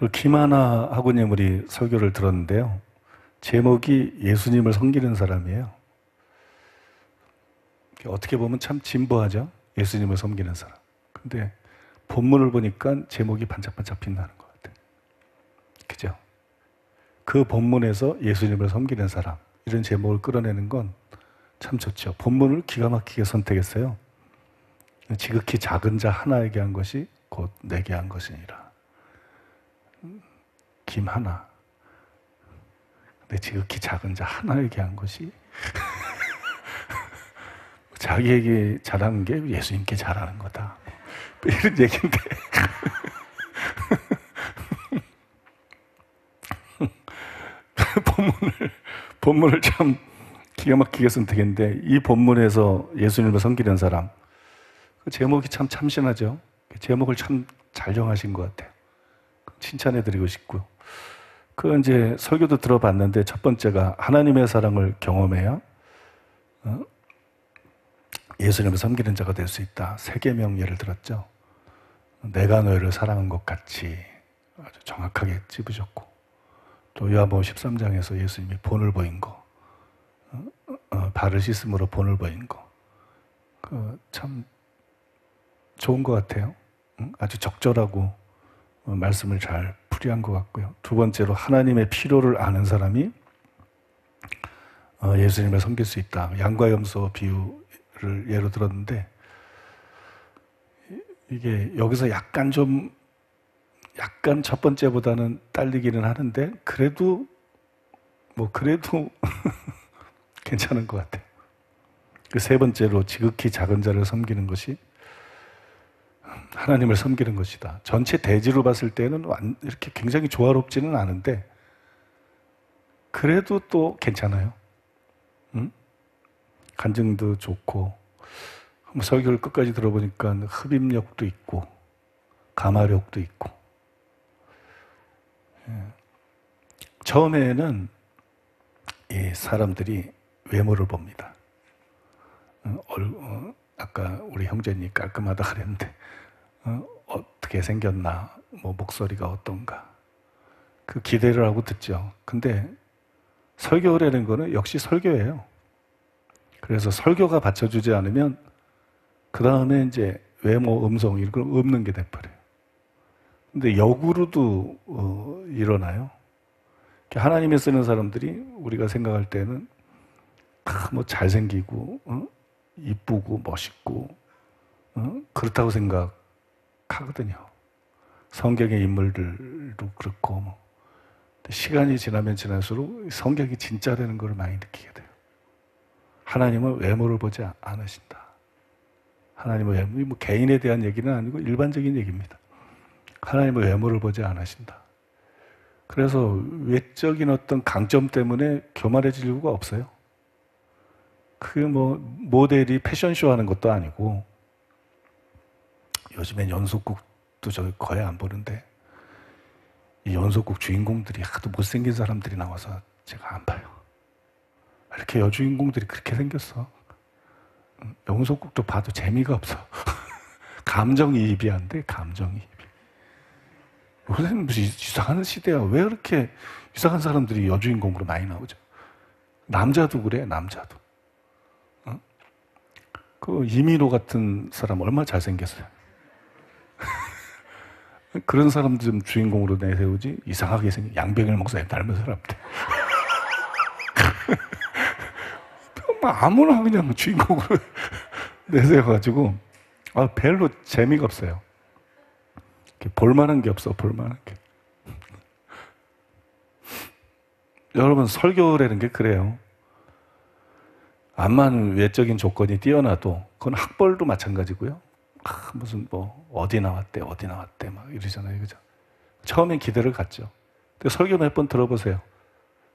그 김하나 하구님이 설교를 들었는데요. 제목이 예수님을 섬기는 사람이에요. 어떻게 보면 참 진부하죠? 예수님을 섬기는 사람. 근데 본문을 보니까 제목이 반짝반짝 빛나는 것 같아요. 그죠? 그 본문에서 예수님을 섬기는 사람, 이런 제목을 끌어내는 건 참 좋죠. 본문을 기가 막히게 선택했어요. 지극히 작은 자 하나에게 한 것이 곧 내게 한 것이니라. 김하나. 근데 지극히 작은 자 하나에게 한 것이 자기에게 잘하는 게 예수님께 잘하는 거다. 이런 얘기인데 본문을 참 기가 막히게 선택했는데, 이 본문에서 예수님을 섬기는 사람, 그 제목이 참 참신하죠. 제목을 참 잘 정하신 것 같아요. 칭찬해드리고 싶고요. 그 이제 설교도 들어봤는데, 첫 번째가 하나님의 사랑을 경험해야 예수님을 섬기는 자가 될 수 있다. 세계명 예를 들었죠. 내가 너희를 사랑한 것 같이 아주 정확하게 찝으셨고, 또 요한복음 13장에서 예수님이 본을 보인 거, 발을 씻음으로 본을 보인 거, 참 좋은 것 같아요. 아주 적절하고 말씀을 잘 풀이한 것 같고요. 두 번째로 하나님의 필요를 아는 사람이 예수님을 섬길 수 있다. 양과 염소 비유를 예로 들었는데, 이게 여기서 약간 첫 번째보다는 딸리기는 하는데, 그래도 괜찮은 것 같아요. 그 세 번째로 지극히 작은 자를 섬기는 것이 하나님을 섬기는 것이다. 전체 대지로 봤을 때는 이렇게 굉장히 조화롭지는 않은데, 그래도 또 괜찮아요. 간증도 좋고, 설교를 끝까지 들어보니까 흡입력도 있고 감화력도 있고. 처음에는 이 사람들이 외모를 봅니다. 아까 우리 형제님 깔끔하다 그랬는데, 어떻게 생겼나, 뭐 목소리가 어떤가, 그 기대를 하고 듣죠. 근데 설교라는 거는 역시 설교예요. 그래서 설교가 받쳐주지 않으면 그 다음에 이제 외모, 음성 이런 걸 없는 게 돼버려요. 근데 역으로도 일어나요. 하나님이 쓰는 사람들이 우리가 생각할 때는 다 뭐 잘생기고 이쁘고 멋있고 그렇다고 생각하거든요. 성경의 인물들도 그렇고 뭐. 시간이 지나면 지날수록 성격이 진짜라는 걸 많이 느끼게 돼요. 하나님은 외모를 보지 않으신다. 하나님은 외모, 뭐 개인에 대한 얘기는 아니고 일반적인 얘기입니다. 하나님은 외모를 보지 않으신다. 그래서 외적인 어떤 강점 때문에 교만해질 이유가 없어요. 그 뭐 모델이 패션쇼 하는 것도 아니고, 요즘엔 연속극도 저 거의 안 보는데, 이 연속극 주인공들이 하도 못생긴 사람들이 나와서 제가 안 봐요. 이렇게 여주인공들이 그렇게 생겼어. 연속극도 봐도 재미가 없어. 감정이입이 안 돼, 감정이입이. 요새는 무슨 이상한 시대야. 왜 그렇게 이상한 사람들이 여주인공으로 많이 나오죠? 남자도 그래, 남자도. 그 이민호 같은 사람 얼마나 잘생겼어요. 그런 사람들 좀 주인공으로 내세우지, 이상하게 생긴 양병일 목사님 닮은 사람들. 아무나 그냥 주인공으로 내세워가지고 별로 재미가 없어요. 볼만한 게 없어, 볼만한 게. 여러분, 설교라는 게 그래요. 암만 외적인 조건이 뛰어나도 그건 학벌도 마찬가지고요. 무슨 뭐 어디 나왔대 막 이러잖아요, 그죠? 처음엔 기대를 갖죠. 근데 설교 몇 번 들어보세요.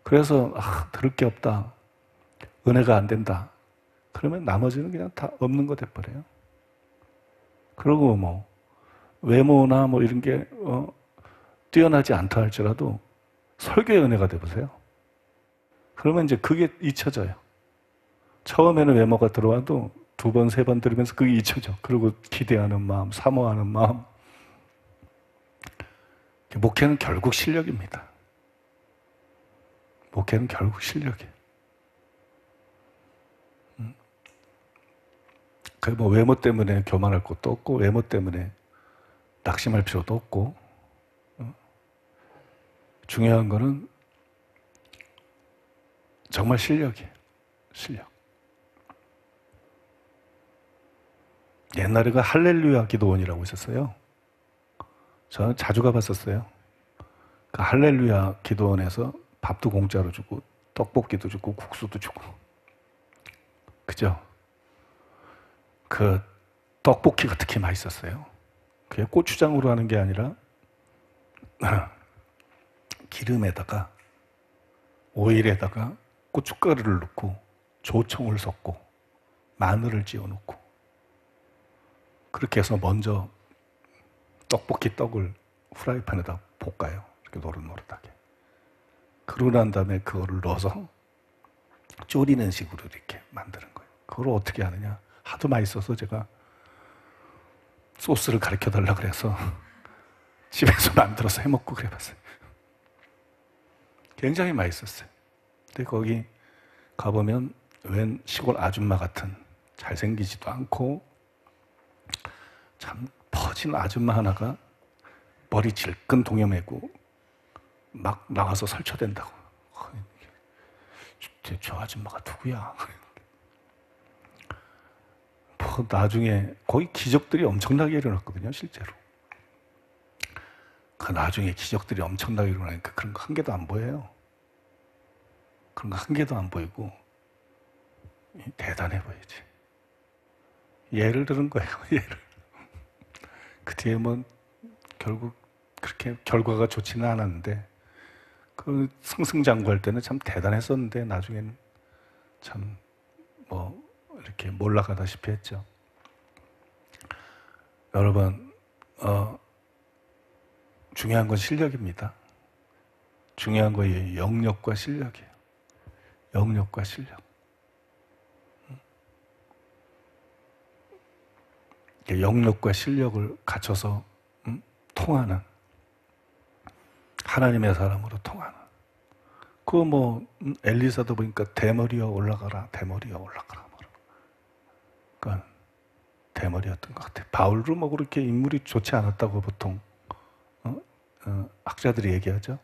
그래서 들을 게 없다, 은혜가 안 된다, 그러면 나머지는 그냥 다 없는 거 돼버려요. 그리고 뭐 외모나 뭐 이런 게 뛰어나지 않다 할지라도 설교의 은혜가 돼보세요. 그러면 이제 그게 잊혀져요. 처음에는 외모가 들어와도 두 번, 세 번 들으면서 그게 잊혀져. 그리고 기대하는 마음, 사모하는 마음. 목회는 결국 실력입니다. 목회는 결국 실력이에요. 그 뭐 외모 때문에 교만할 것도 없고, 외모 때문에 낙심할 필요도 없고, 중요한 거는 정말 실력이에요. 실력. 옛날에 그 할렐루야 기도원이라고 있었어요. 저는 자주 가봤었어요. 그 할렐루야 기도원에서 밥도 공짜로 주고 떡볶이도 주고 국수도 주고, 그죠? 그 떡볶이가 특히 맛있었어요. 그게 고추장으로 하는 게 아니라 기름에다가 오일에다가 고춧가루를 넣고 조청을 섞고 마늘을 찌워 넣고, 그렇게 해서 먼저 떡볶이 떡을 후라이팬에다 볶아요. 이렇게 노릇노릇하게. 그러고 난 다음에 그거를 넣어서 졸이는 식으로 이렇게 만드는 거예요. 그걸 어떻게 하느냐? 하도 맛있어서 제가 소스를 가르쳐 달라고 그래서 집에서 만들어서 해먹고 그래봤어요. 굉장히 맛있었어요. 근데 거기 가보면 웬 시골 아줌마 같은, 잘생기지도 않고 참 퍼진 아줌마 하나가 머리 질끈 동여매고 막 나와서 설쳐댄다고. 저 아줌마가 누구야? 뭐 나중에 거기 기적들이 엄청나게 일어났거든요, 실제로. 그 나중에 기적들이 엄청나게 일어나니까 그런 거 한 개도 안 보여요. 그런 거 한 개도 안 보이고 대단해 보이지. 예를 들은 거예요, 예를. 그 뒤에 뭐 결국 그렇게 결과가 좋지는 않았는데, 그 승승장구할 때는 참 대단했었는데 나중에는 참 뭐 이렇게 몰락하다시피 했죠. 여러분, 중요한 건 실력입니다. 중요한 건 영역과 실력이에요. 영역과 실력. 영역과 실력을 갖춰서 통하는, 하나님의 사람으로 통하는. 그 뭐 엘리사도 보니까 대머리여 올라가라, 대머리여 올라가라. 그러니까 대머리였던 것 같아요. 바울도 뭐 그렇게 인물이 좋지 않았다고 보통 학자들이 얘기하죠.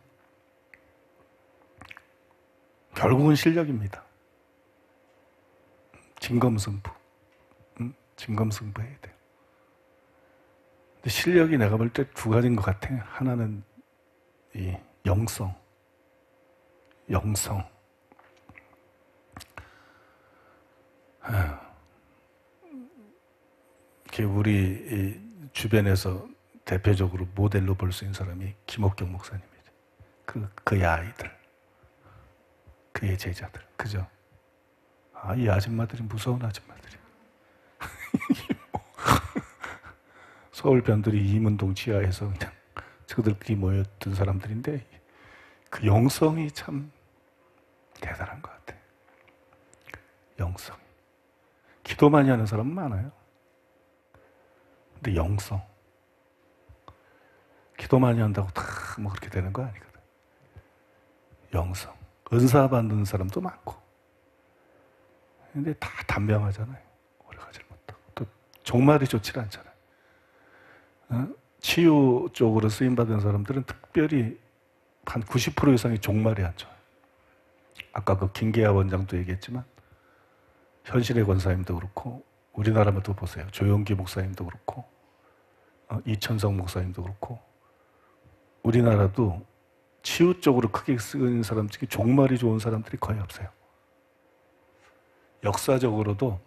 결국은 실력입니다. 진검승부. 진검승부해야 돼요. 근데 실력이 내가 볼 때 두 가지인 것 같아. 하나는 이 영성. 영성. 우리 주변에서 대표적으로 모델로 볼 수 있는 사람이 김옥경 목사님이죠. 그의 아이들, 그의 제자들, 그죠? 아, 이 아줌마들이 무서운 아줌마들이. 서울 변두리 이문동 지하에서 그냥 저들끼리 모였던 사람들인데, 그 영성이 참 대단한 것 같아요. 영성. 기도 많이 하는 사람은 많아요. 근데 영성. 기도 많이 한다고 다 뭐 그렇게 되는 거 아니거든. 영성. 은사 받는 사람도 많고. 근데 다 단명하잖아요. 오래 가지 못하고. 또 종말이 좋지 않잖아요. 치유 쪽으로 쓰임받은 사람들은 특별히 한 90% 이상이 종말이 안 좋아요. 아까 그 김계하 원장도 얘기했지만, 현실의 권사님도 그렇고, 우리나라만도 보세요. 조용기 목사님도 그렇고, 이천성 목사님도 그렇고, 우리나라도 치유 쪽으로 크게 쓰는 사람 중에 종말이 좋은 사람들이 거의 없어요. 역사적으로도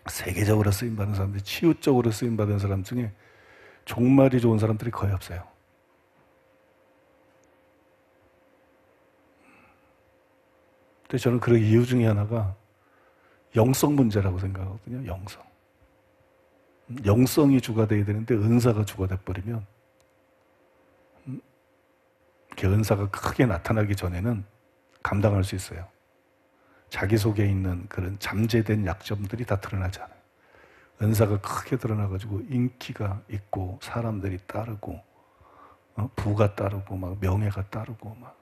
세계적으로 쓰임받은 사람들이, 치유 쪽으로 쓰임받은 사람 중에 종말이 좋은 사람들이 거의 없어요. 근데 저는 그 이유 중에 하나가 영성 문제라고 생각하거든요. 영성. 영성이 주가 돼야 되는데 은사가 주가 돼버리면, 그 은사가 크게 나타나기 전에는 감당할 수 있어요. 자기 속에 있는 그런 잠재된 약점들이 다 드러나지 않아요. 은사가 크게 드러나가지고 인기가 있고 사람들이 따르고 부가 따르고 막 명예가 따르고 막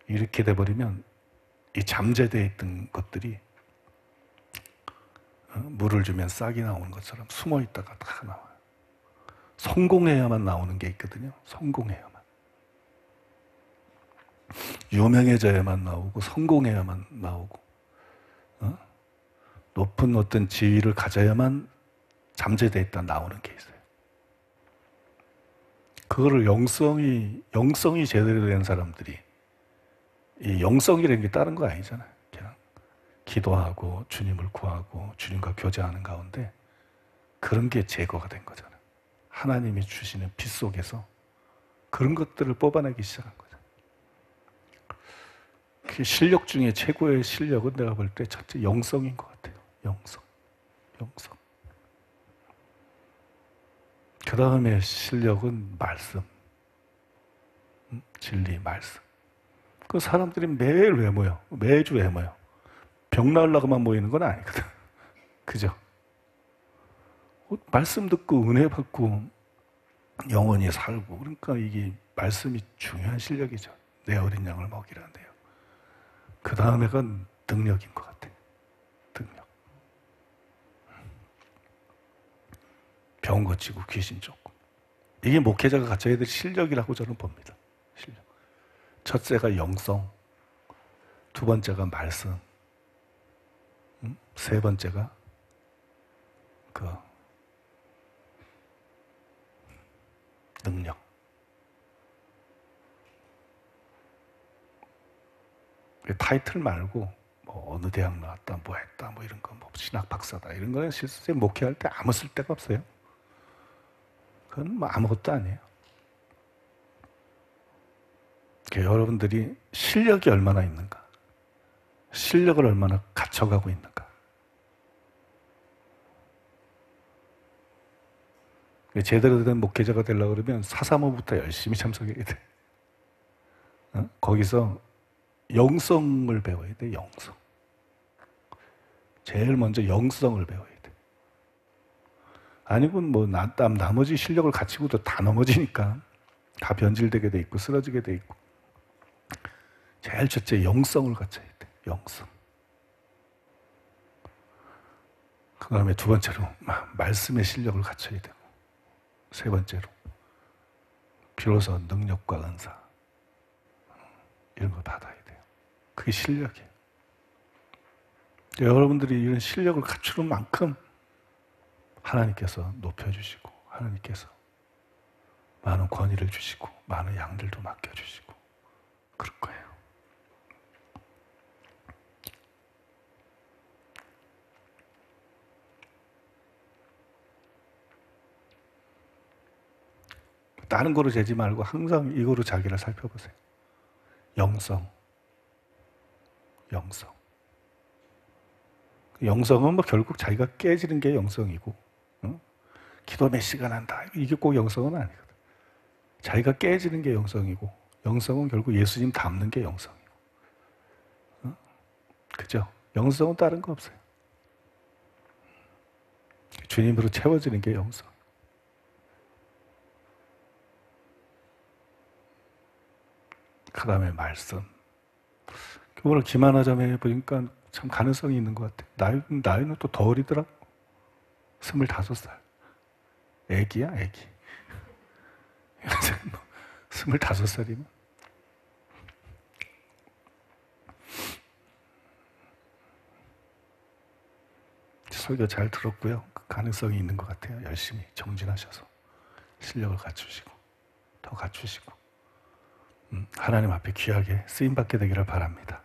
이렇게 돼버리면 이 잠재되어 있던 것들이 물을 주면 싹이 나오는 것처럼 숨어 있다가 다 나와요. 성공해야만 나오는 게 있거든요. 성공해야만. 유명해져야만 나오고 성공해야만 나오고 높은 어떤 지위를 가져야만 잠재되어 있다 나오는 게 있어요. 그거를 영성이 제대로 된 사람들이, 이 영성이라는 게 다른 거 아니잖아요. 그냥 기도하고 주님을 구하고 주님과 교제하는 가운데 그런 게 제거가 된 거잖아요. 하나님이 주시는 빛 속에서 그런 것들을 뽑아내기 시작한 거죠. 그 실력 중에 최고의 실력은 내가 볼 때 첫째 영성인 것 같아요. 영성. 그 다음에 실력은 말씀. 진리, 말씀. 그 사람들이 매일 왜 모여? 매주 왜 모여? 병 나으려고만 모이는 건 아니거든. 그죠? 말씀 듣고 은혜 받고 영원히 살고, 그러니까 이게 말씀이 중요한 실력이죠. 내 어린 양을 먹이라는데요. 그 다음에가 능력인 것 같아요. 능력. 병 고치고 귀신 쫓고. 이게 목회자가 갖춰야 될 실력이라고 저는 봅니다. 실력. 첫째가 영성, 두 번째가 말씀, 세 번째가 능력. 타이틀 말고 뭐 어느 대학 나왔다, 뭐 했다, 뭐 이런 거, 뭐 신학 박사다 이런 거는 실제 목회할 때 아무 쓸데가 없어요. 그건 뭐 아무것도 아니에요. 여러분들이 실력이 얼마나 있는가, 실력을 얼마나 갖춰가고 있는가. 제대로 된 목회자가 되려고 그러면 사사모부터 열심히 참석해야 돼. 거기서 영성을 배워야 돼. 영성. 제일 먼저 영성을 배워야 돼. 아니면 뭐 나머지 실력을 갖추고도 다 넘어지니까 다 변질되게 돼 있고 쓰러지게 돼 있고. 제일 첫째 영성을 갖춰야 돼. 영성. 그 다음에 두 번째로 말씀의 실력을 갖춰야 되고, 세 번째로 비로소 능력과 은사 이런 걸 받아야 돼요. 그게 실력이에요. 여러분들이 이런 실력을 갖추는 만큼 하나님께서 높여주시고, 하나님께서 많은 권위를 주시고, 많은 양들도 맡겨주시고 그럴 거예요. 다른 거로 재지 말고 항상 이거로 자기를 살펴보세요. 영성. 영성은 뭐 결국 자기가 깨지는 게 영성이고, 기도 몇 시간 한다, 이게 꼭 영성은 아니거든. 자기가 깨지는 게 영성이고, 영성은 결국 예수님 닮는 게 영성이고. 그죠? 영성은 다른 거 없어요. 주님으로 채워지는 게 영성. 그 다음에 말씀. 오늘 김하나점에 보니까 참 가능성이 있는 것 같아. 나이는 또 더 어리더라고. 25살. 애기야, 애기. 25살이면. 설교 잘 들었고요. 가능성이 있는 것 같아요. 열심히 정진하셔서 실력을 갖추시고 더 갖추시고 하나님 앞에 귀하게 쓰임받게 되기를 바랍니다.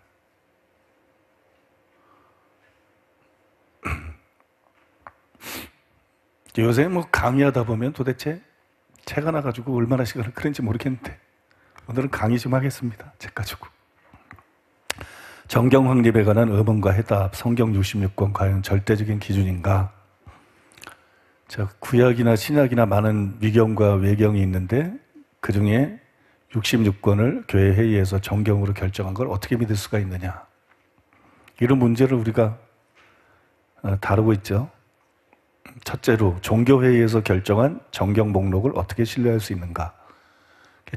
요새 뭐 강의하다 보면 도대체 책 하나 가지고 얼마나 시간을 끌는지 모르겠는데 오늘은 강의 좀 하겠습니다. 책 가지고. 정경 확립에 관한 의문과 해답, 성경 66권 과연 절대적인 기준인가? 구약이나 신약이나 많은 위경과 외경이 있는데 그 중에 66권을 교회 회의에서 정경으로 결정한 걸 어떻게 믿을 수가 있느냐? 이런 문제를 우리가 다루고 있죠. 첫째로 종교회의에서 결정한 정경 목록을 어떻게 신뢰할 수 있는가?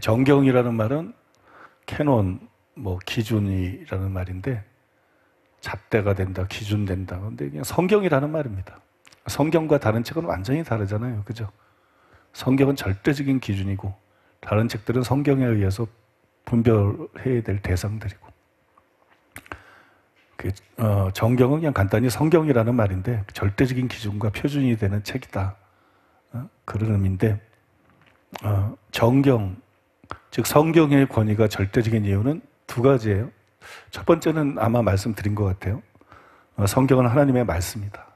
정경이라는 말은 캐논, 뭐 기준이라는 말인데 잣대가 된다, 기준 된다. 근데 그냥 성경이라는 말입니다. 성경과 다른 책은 완전히 다르잖아요. 그죠? 성경은 절대적인 기준이고 다른 책들은 성경에 의해서 분별해야 될 대상들이고 정경은 그냥 간단히 성경이라는 말인데 절대적인 기준과 표준이 되는 책이다. 그런 의미인데 정경, 즉 성경의 권위가 절대적인 이유는 두 가지예요. 첫 번째는 아마 말씀드린 것 같아요. 성경은 하나님의 말씀이다.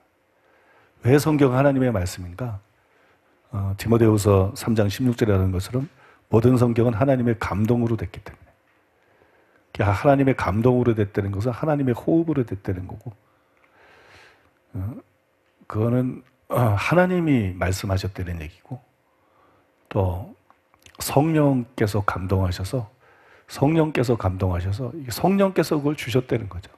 왜 성경은 하나님의 말씀인가? 디모데후서 3장 16절에 하는 것처럼 모든 성경은 하나님의 감동으로 됐기 때문에. 하나님의 감동으로 됐다는 것은 하나님의 호흡으로 됐다는 거고, 그거는 하나님이 말씀하셨다는 얘기고, 또 성령께서 감동하셔서 성령께서 그걸 주셨다는 거죠.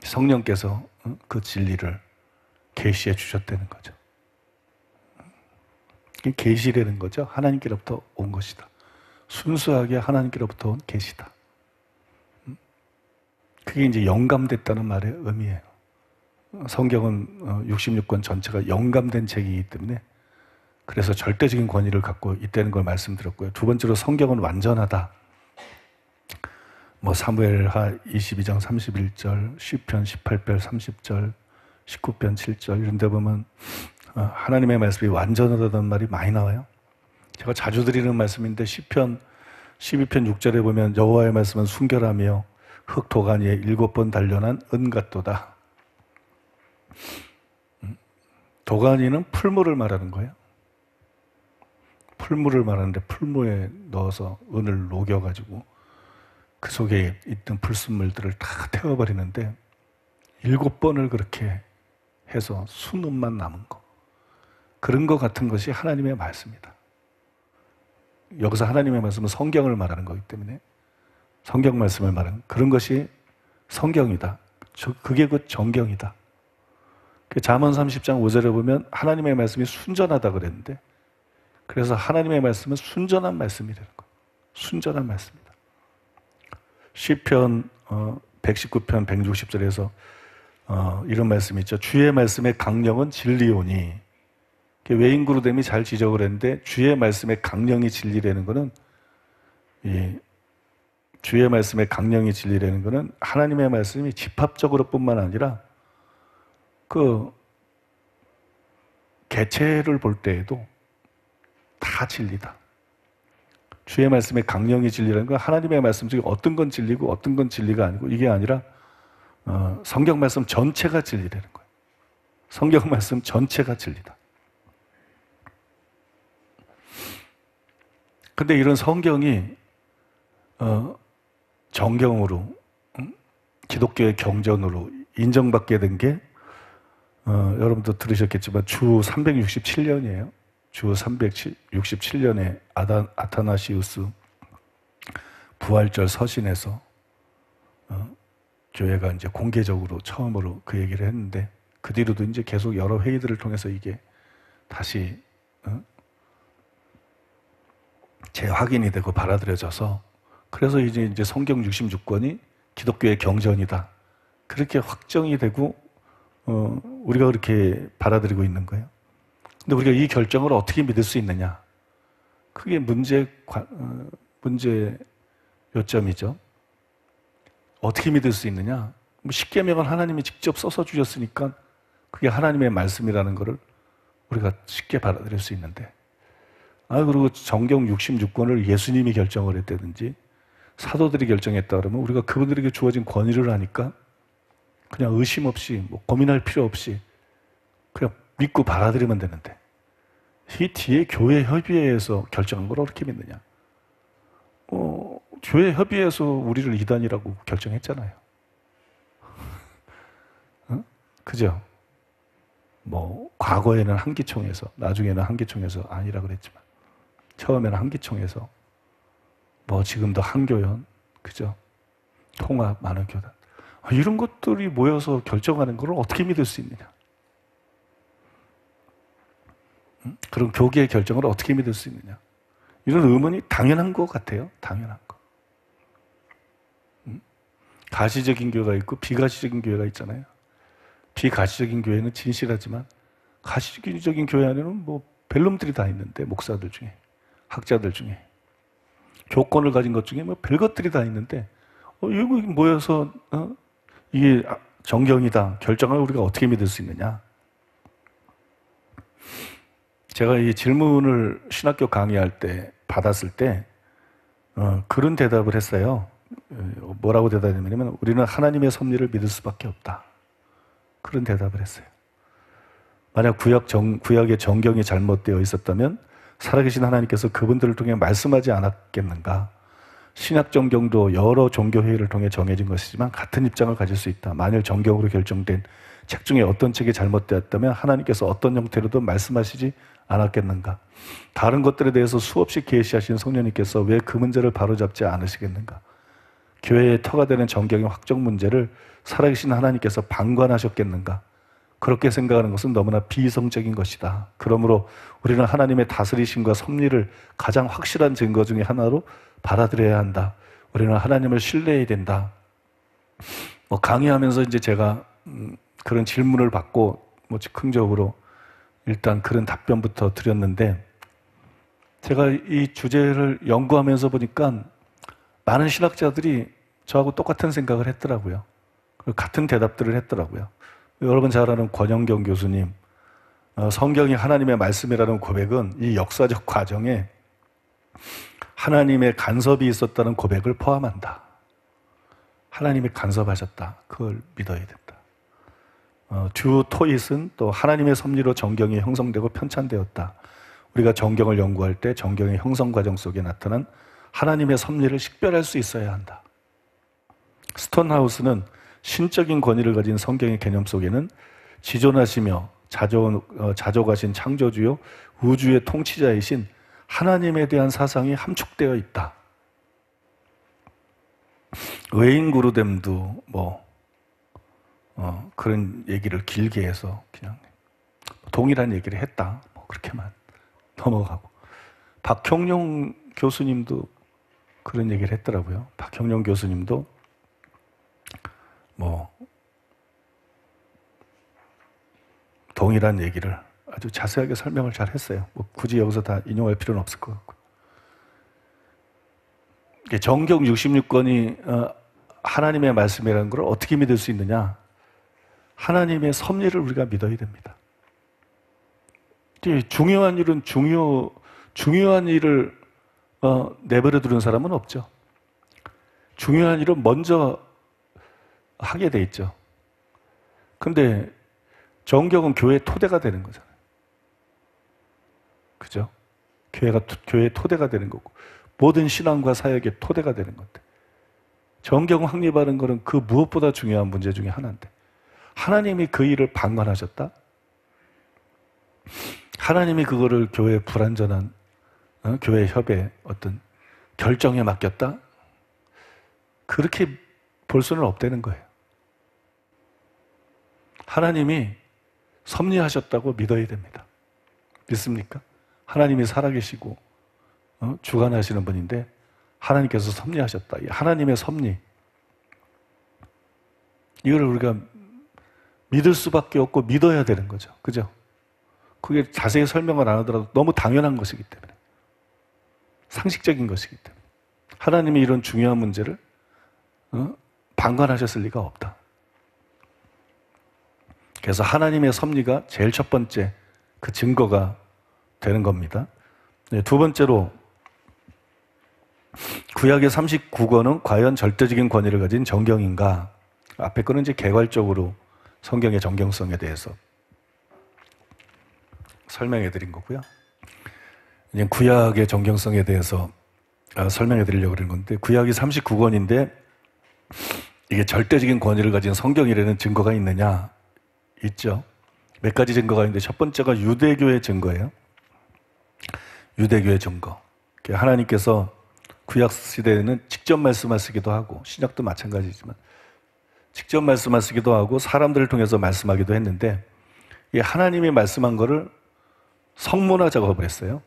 성령께서 그 진리를 계시해 주셨다는 거죠. 계시라는 거죠. 하나님께로부터 온 것이다. 순수하게 하나님께로부터 온 계시다. 그게 이제 영감됐다는 말의 의미예요. 성경은 66권 전체가 영감된 책이기 때문에 그래서 절대적인 권위를 갖고 있다는 걸 말씀드렸고요. 두 번째로 성경은 완전하다. 뭐 사무엘하 22장 31절, 시편 18편 30절, 19편 7절 이런 데 보면 하나님의 말씀이 완전하다는 말이 많이 나와요. 제가 자주 드리는 말씀인데 시편 12편 6절에 보면 여호와의 말씀은 순결하며 흙 도가니에 7번 단련한 은 같도다. 도가니는 풀무를 말하는 거예요. 풀무를 말하는데 풀무에 넣어서 은을 녹여가지고 그 속에 있던 불순물들을 다 태워버리는데 7번을 그렇게 해서 순은만 남은 거. 그런 것 같은 것이 하나님의 말씀이다. 여기서 하나님의 말씀은 성경을 말하는 거기 때문에 성경 말씀을 말하는 그런 것이 성경이다. 그게 그 정경이다. 잠언 30장 5절에 보면 하나님의 말씀이 순전하다 그랬는데 그래서 하나님의 말씀은 순전한 말씀이 되는 거예요. 순전한 말씀이다. 시편 119편 160절에서 이런 말씀이 있죠. 주의 말씀의 강령은 진리오니. 외인그루뎀이 잘 지적을 했는데 주의 말씀의 강령이 진리라는 것은 주의 말씀의 강령이 진리라는 것은 하나님의 말씀이 집합적으로 뿐만 아니라 그 개체를 볼 때에도 다 진리다. 주의 말씀의 강령이 진리라는 건 하나님의 말씀 중에 어떤 건 진리고 어떤 건 진리가 아니고 이게 아니라 성경 말씀 전체가 진리라는 거예요. 성경 말씀 전체가 진리다. 근데 이런 성경이 정경으로 기독교의 경전으로 인정받게 된 게 여러분도 들으셨겠지만 주 367년이에요. 주 367년에 아타나시우스 부활절 서신에서 교회가 이제 공개적으로 처음으로 그 얘기를 했는데 그 뒤로도 이제 계속 여러 회의들을 통해서 이게 다시 재확인이 되고 받아들여져서 그래서 이제 성경 66권이 기독교의 경전이다. 그렇게 확정이 되고 우리가 그렇게 받아들이고 있는 거예요. 근데 우리가 이 결정을 어떻게 믿을 수 있느냐? 그게 문제 요점이죠. 어떻게 믿을 수 있느냐? 십계명은 하나님이 직접 써서 주셨으니까 그게 하나님의 말씀이라는 것을 우리가 쉽게 받아들일 수 있는데 그리고 정경 66권을 예수님이 결정을 했다든지 사도들이 결정했다 그러면 우리가 그분들에게 주어진 권위를 하니까 그냥 의심 없이 고민할 필요 없이 그냥 믿고 받아들이면 되는데 이 뒤에 교회 협의회에서 결정한 걸 어떻게 믿느냐? 교회 협의회에서 우리를 이단이라고 결정했잖아요. 그죠? 과거에는 한기총에서, 나중에는 한기총에서 아니라 그랬지만 처음에는 한기총에서 지금도 한교연, 그죠? 통합, 만원교단 이런 것들이 모여서 결정하는 걸 어떻게 믿을 수 있느냐? 그럼 교계의 결정을 어떻게 믿을 수 있느냐? 이런 의문이 당연한 것 같아요. 당연한 거. 가시적인 교회가 있고 비가시적인 교회가 있잖아요. 비가시적인 교회는 진실하지만 가시적인 교회 안에는 뭐 벨놈들이 다 있는데, 목사들 중에, 학자들 중에, 조건을 가진 것 중에 뭐 별것들이 다 있는데, 이거 모여서 이게 정경이다 결정을 우리가 어떻게 믿을 수 있느냐? 제가 이 질문을 신학교 강의할 때 받았을 때 그런 대답을 했어요. 뭐라고 대답했냐면, 우리는 하나님의 섭리를 믿을 수밖에 없다. 그런 대답을 했어요. 만약 구약의 정경이 잘못되어 있었다면 살아계신 하나님께서 그분들을 통해 말씀하지 않았겠는가? 신약 정경도 여러 종교회의를 통해 정해진 것이지만 같은 입장을 가질 수 있다. 만일 정경으로 결정된 책 중에 어떤 책이 잘못되었다면 하나님께서 어떤 형태로도 말씀하시지 않았겠는가? 다른 것들에 대해서 수없이 계시하신 성령님께서 왜 그 문제를 바로잡지 않으시겠는가? 교회의 터가 되는 정경의 확정 문제를 살아계신 하나님께서 방관하셨겠는가? 그렇게 생각하는 것은 너무나 비이성적인 것이다. 그러므로 우리는 하나님의 다스리심과 섭리를 가장 확실한 증거 중에 하나로 받아들여야 한다. 우리는 하나님을 신뢰해야 된다. 강의하면서 이제 제가 그런 질문을 받고 즉흥적으로 일단 그런 답변부터 드렸는데, 제가 이 주제를 연구하면서 보니까 많은 신학자들이 저하고 똑같은 생각을 했더라고요. 같은 대답들을 했더라고요. 여러분 잘 아는 권영경 교수님, 성경이 하나님의 말씀이라는 고백은 이 역사적 과정에 하나님의 간섭이 있었다는 고백을 포함한다. 하나님이 간섭하셨다. 그걸 믿어야 된다. 듀 토잇은 또 하나님의 섭리로 정경이 형성되고 편찬되었다. 우리가 정경을 연구할 때 정경의 형성 과정 속에 나타난 하나님의 섭리를 식별할 수 있어야 한다. 스톤하우스는 신적인 권위를 가진 성경의 개념 속에는 지존하시며 자족하신 창조주요 우주의 통치자이신 하나님에 대한 사상이 함축되어 있다. 웨인 그루뎀도 그런 얘기를 길게 해서 그냥 동일한 얘기를 했다. 그렇게만 넘어가고, 박형룡 교수님도 그런 얘기를 했더라고요. 박형룡 교수님도 동일한 얘기를 아주 자세하게 설명을 잘 했어요. 굳이 여기서 다 인용할 필요는 없을 것 같고. 정경 66권이 하나님의 말씀이라는 걸 어떻게 믿을 수 있느냐? 하나님의 섭리를 우리가 믿어야 됩니다. 중요한 일은 중요한 일을 내버려 두는 사람은 없죠. 중요한 일은 먼저 하게 돼 있죠. 근데 정경은 교회의 토대가 되는 거잖아요. 그죠? 교회의 토대가 되는 거고, 모든 신앙과 사역의 토대가 되는 건데, 정경 확립하는 것은 그 무엇보다 중요한 문제 중에 하나인데, 하나님이 그 일을 방관하셨다? 하나님이 그거를 교회의 불완전한 교회 협의 어떤 결정에 맡겼다? 그렇게 볼 수는 없다는 거예요. 하나님이 섭리하셨다고 믿어야 됩니다. 믿습니까? 하나님이 살아계시고 주관하시는 분인데 하나님께서 섭리하셨다. 하나님의 섭리, 이걸 우리가 믿을 수밖에 없고 믿어야 되는 거죠. 그죠? 그게 자세히 설명을 안 하더라도 너무 당연한 것이기 때문에, 상식적인 것이기 때문에 하나님이 이런 중요한 문제를 방관하셨을 리가 없다. 그래서 하나님의 섭리가 제일 첫 번째 그 증거가 되는 겁니다. 두 번째로, 구약의 39권은 과연 절대적인 권위를 가진 정경인가? 앞에 거는 이제 개괄적으로 성경의 정경성에 대해서 설명해 드린 거고요. 이제 구약의 정경성에 대해서 설명해 드리려고 그러는 건데, 구약이 39권인데 이게 절대적인 권위를 가진 성경이라는 증거가 있느냐? 있죠. 몇 가지 증거가 있는데, 첫 번째가 유대교의 증거예요. 유대교의 증거. 하나님께서 구약 시대에는 직접 말씀하시기도 하고, 신약도 마찬가지지만 직접 말씀하시기도 하고 사람들을 통해서 말씀하기도 했는데, 이 하나님이 말씀한 거를 성문화 작업을 했어요.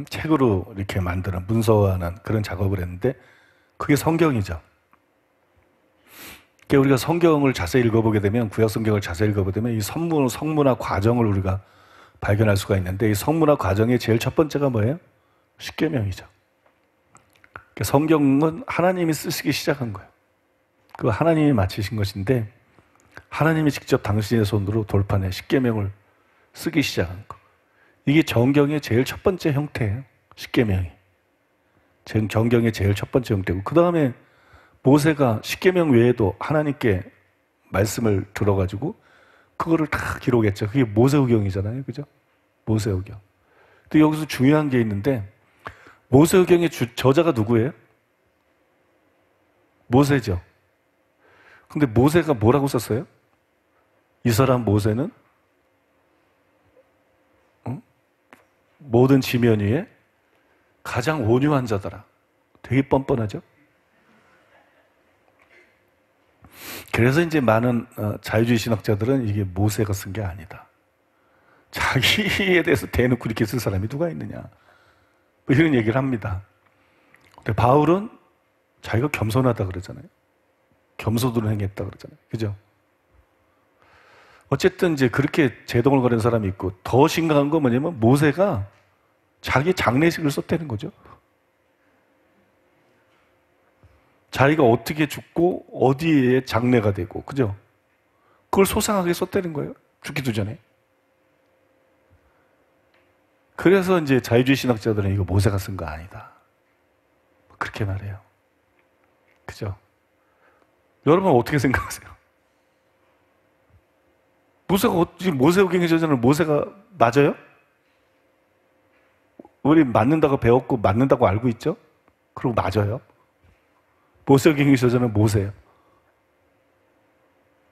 책으로 이렇게 만드는, 문서화하는 그런 작업을 했는데 그게 성경이죠. 그러니까 우리가 성경을 자세히 읽어보게 되면, 구약 성경을 자세히 읽어보게 되면 이 성문화 과정을 우리가 발견할 수가 있는데, 이 성문화 과정의 제일 첫 번째가 뭐예요? 십계명이죠. 그러니까 성경은 하나님이 쓰시기 시작한 거예요. 그 하나님이 마치신 것인데, 하나님이 직접 당신의 손으로 돌판에 십계명을 쓰기 시작한 거. 이게 정경의 제일 첫 번째 형태예요. 십계명이. 정경의 제일 첫 번째 형태고, 그 다음에 모세가 십계명 외에도 하나님께 말씀을 들어가지고 그거를 다 기록했죠. 그게 모세오경이잖아요, 그죠? 모세오경. 근데 여기서 중요한 게 있는데, 모세오경의 저자가 누구예요? 모세죠. 근데 모세가 뭐라고 썼어요? 이 사람 모세는 모든 지면 위에 가장 온유한 자더라. 되게 뻔뻔하죠? 그래서 이제 많은 자유주의 신학자들은 이게 모세가 쓴 게 아니다. 자기에 대해서 대놓고 이렇게 쓴 사람이 누가 있느냐, 뭐 이런 얘기를 합니다. 근데 바울은 자기가 겸손하다 그러잖아요. 겸손으로 행했다 그러잖아요. 그죠? 어쨌든 이제 그렇게 제동을 거는 사람이 있고, 더 심각한 건 뭐냐면 모세가 자기 장례식을 썼다는 거죠. 자기가 어떻게 죽고 어디에 장례가 되고, 그죠? 그걸 소상하게 썼다는 거예요. 죽기도 전에. 그래서 이제 자유주의 신학자들은 이거 모세가 쓴 거 아니다, 그렇게 말해요. 그죠? 여러분 어떻게 생각하세요? 지금 모세오경의 저자는 모세가 맞아요? 우리 맞는다고 배웠고 맞는다고 알고 있죠? 그리고 맞아요. 모세오경의 저자는 모세예요.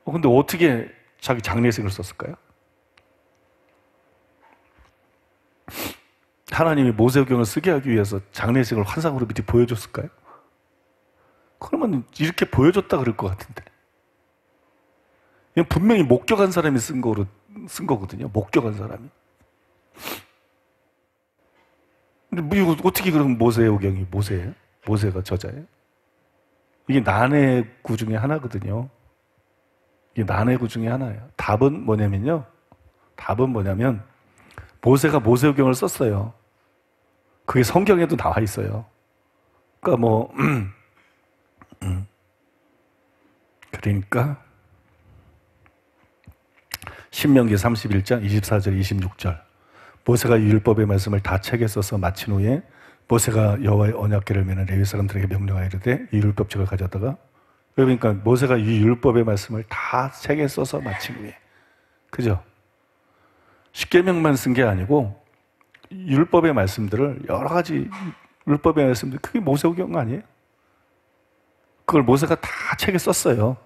근데 어떻게 자기 장례식을 썼을까요? 하나님이 모세오경을 쓰게 하기 위해서 장례식을 환상으로 밑에 보여줬을까요? 그러면 이렇게 보여줬다 그럴 것 같은데. 이건 분명히 목격한 사람이 쓴 거거든요. 목격한 사람이. 근데 뭐 이거 어떻게 그럼 모세오경이 모세예요? 모세가 저자예요? 이게 난해구 중에 하나거든요. 이게 난해구 중에 하나예요. 답은 뭐냐면 모세가 모세오경을 썼어요. 그게 성경에도 나와 있어요. 그러니까 그러니까 신명기 31장 24절 26절, 모세가 이 율법의 말씀을 다 책에 써서 마친 후에 모세가 여호와의 언약궤를 메는 레위 사람들에게 명령하여 이르되, 이 율법책을 가져다가, 그러니까 모세가 이 율법의 말씀을 다 책에 써서 마친 후에, 그죠? 십계명만 쓴 게 아니고 율법의 말씀들을, 여러 가지 율법의 말씀들, 그게 모세오경 아니에요? 그걸 모세가 다 책에 썼어요.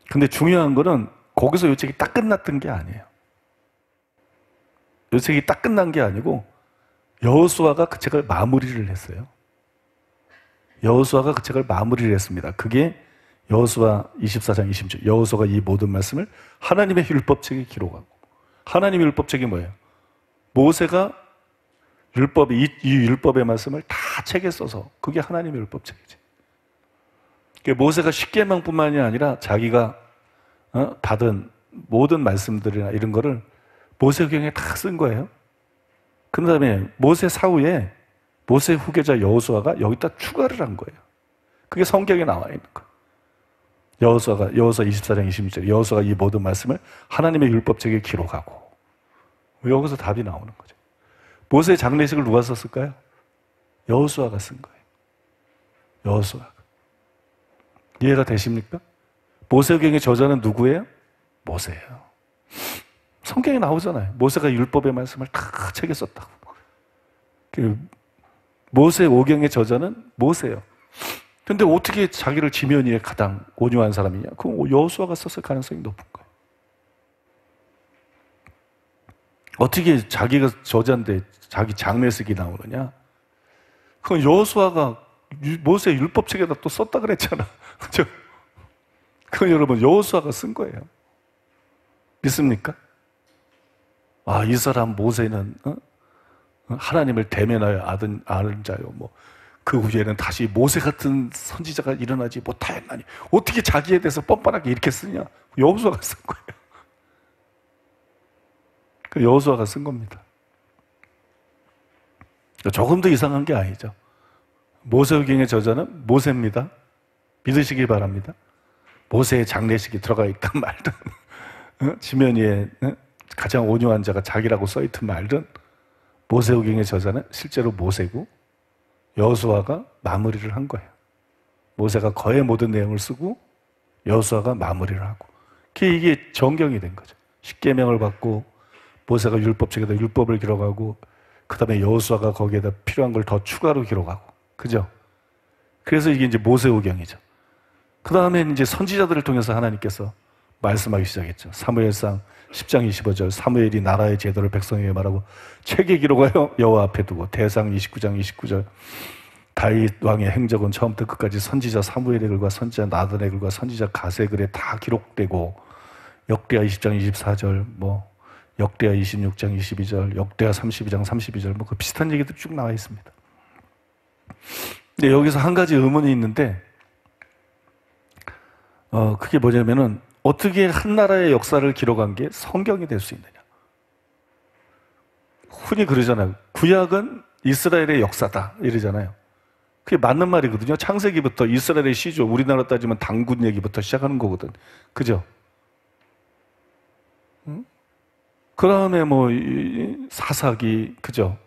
근데 중요한 거는 거기서 요 책이 딱 끝났던 게 아니에요. 요 책이 딱 끝난 게 아니고 여호수아가 그 책을 마무리를 했어요. 여호수아가 그 책을 마무리를 했습니다. 그게 여호수아 24장 20절. 여호수아가 이 모든 말씀을 하나님의 율법책에 기록하고, 하나님의 율법책이 뭐예요? 모세가 이 율법의 말씀을 다 책에 써서, 그게 하나님의 율법책이지. 모세가 십계명뿐만이 아니라 자기가 받은 모든 말씀들이나 이런 거를 모세오경에 다 쓴 거예요. 그 다음에 모세 사후에 모세 후계자 여호수아가 여기다 추가를 한 거예요. 그게 성경에 나와 있는 거예요. 여호수아 24장 26절, 여호수아가 이 모든 말씀을 하나님의 율법책에 기록하고, 여기서 답이 나오는 거죠. 모세의 장례식을 누가 썼을까요? 여호수아가 쓴 거예요. 여호수아가. 이해가 되십니까? 모세오경의 저자는 누구예요? 모세예요. 성경에 나오잖아요. 모세가 율법의 말씀을 다 책에 썼다고. 모세오경의 저자는 모세예요. 근데 어떻게 자기를 지면 위에 가장 온유한 사람이냐? 그건 여호수아가 썼을 가능성이 높은 거예요. 어떻게 자기가 저자인데 자기 장례식이 나오느냐? 그건 여호수아가 모세 율법책에다 또 썼다 그랬잖아. 그죠? 그건 여러분 여호수아가 쓴 거예요. 믿습니까? 이 사람 모세는 하나님을 대면하여 아는 자요. 뭐 그 후에는 다시 모세 같은 선지자가 일어나지 못하였나니 어떻게 자기에 대해서 뻔뻔하게 이렇게 쓰냐? 여호수아가 쓴 거예요. 그 여호수아가 쓴 겁니다. 조금 더 이상한 게 아니죠. 모세오경의 저자는 모세입니다. 믿으시기 바랍니다. 모세의 장례식이 들어가 있든 말든 지면 위에 가장 온유한 자가 자기라고 써있든 말든 모세오경의 저자는 실제로 모세고 여호수아가 마무리를 한 거예요. 모세가 거의 모든 내용을 쓰고 여호수아가 마무리를 하고 이게 정경이 된 거죠. 십계명을 받고 모세가 율법책에다 율법을 기록하고 그 다음에 여호수아가 거기에다 필요한 걸 더 추가로 기록하고 그죠? 그래서 이게 이제 모세오경이죠. 그 다음에 이제 선지자들을 통해서 하나님께서 말씀하기 시작했죠. 사무엘상 10장 25절 사무엘이 나라의 제도를 백성에게 말하고 책에 기록하여 여호와 앞에 두고 대상 29장 29절 다윗 왕의 행적은 처음부터 끝까지 선지자 사무엘의 글과 선지자 나단의 글과 선지자 가세의 글에 다 기록되고 역대하 20장 24절 뭐 역대하 26장 22절 역대하 32장 32절 뭐 그 비슷한 얘기도 쭉 나와 있습니다. 근데 여기서 한 가지 의문이 있는데 그게 뭐냐면은 어떻게 한 나라의 역사를 기록한 게 성경이 될 수 있느냐. 흔히 그러잖아요. 구약은 이스라엘의 역사다 이러잖아요. 그게 맞는 말이거든요. 창세기부터 이스라엘의 시조, 우리나라 따지면 당군 얘기부터 시작하는 거거든. 그죠? 응? 그 다음에 뭐 사사기, 그죠?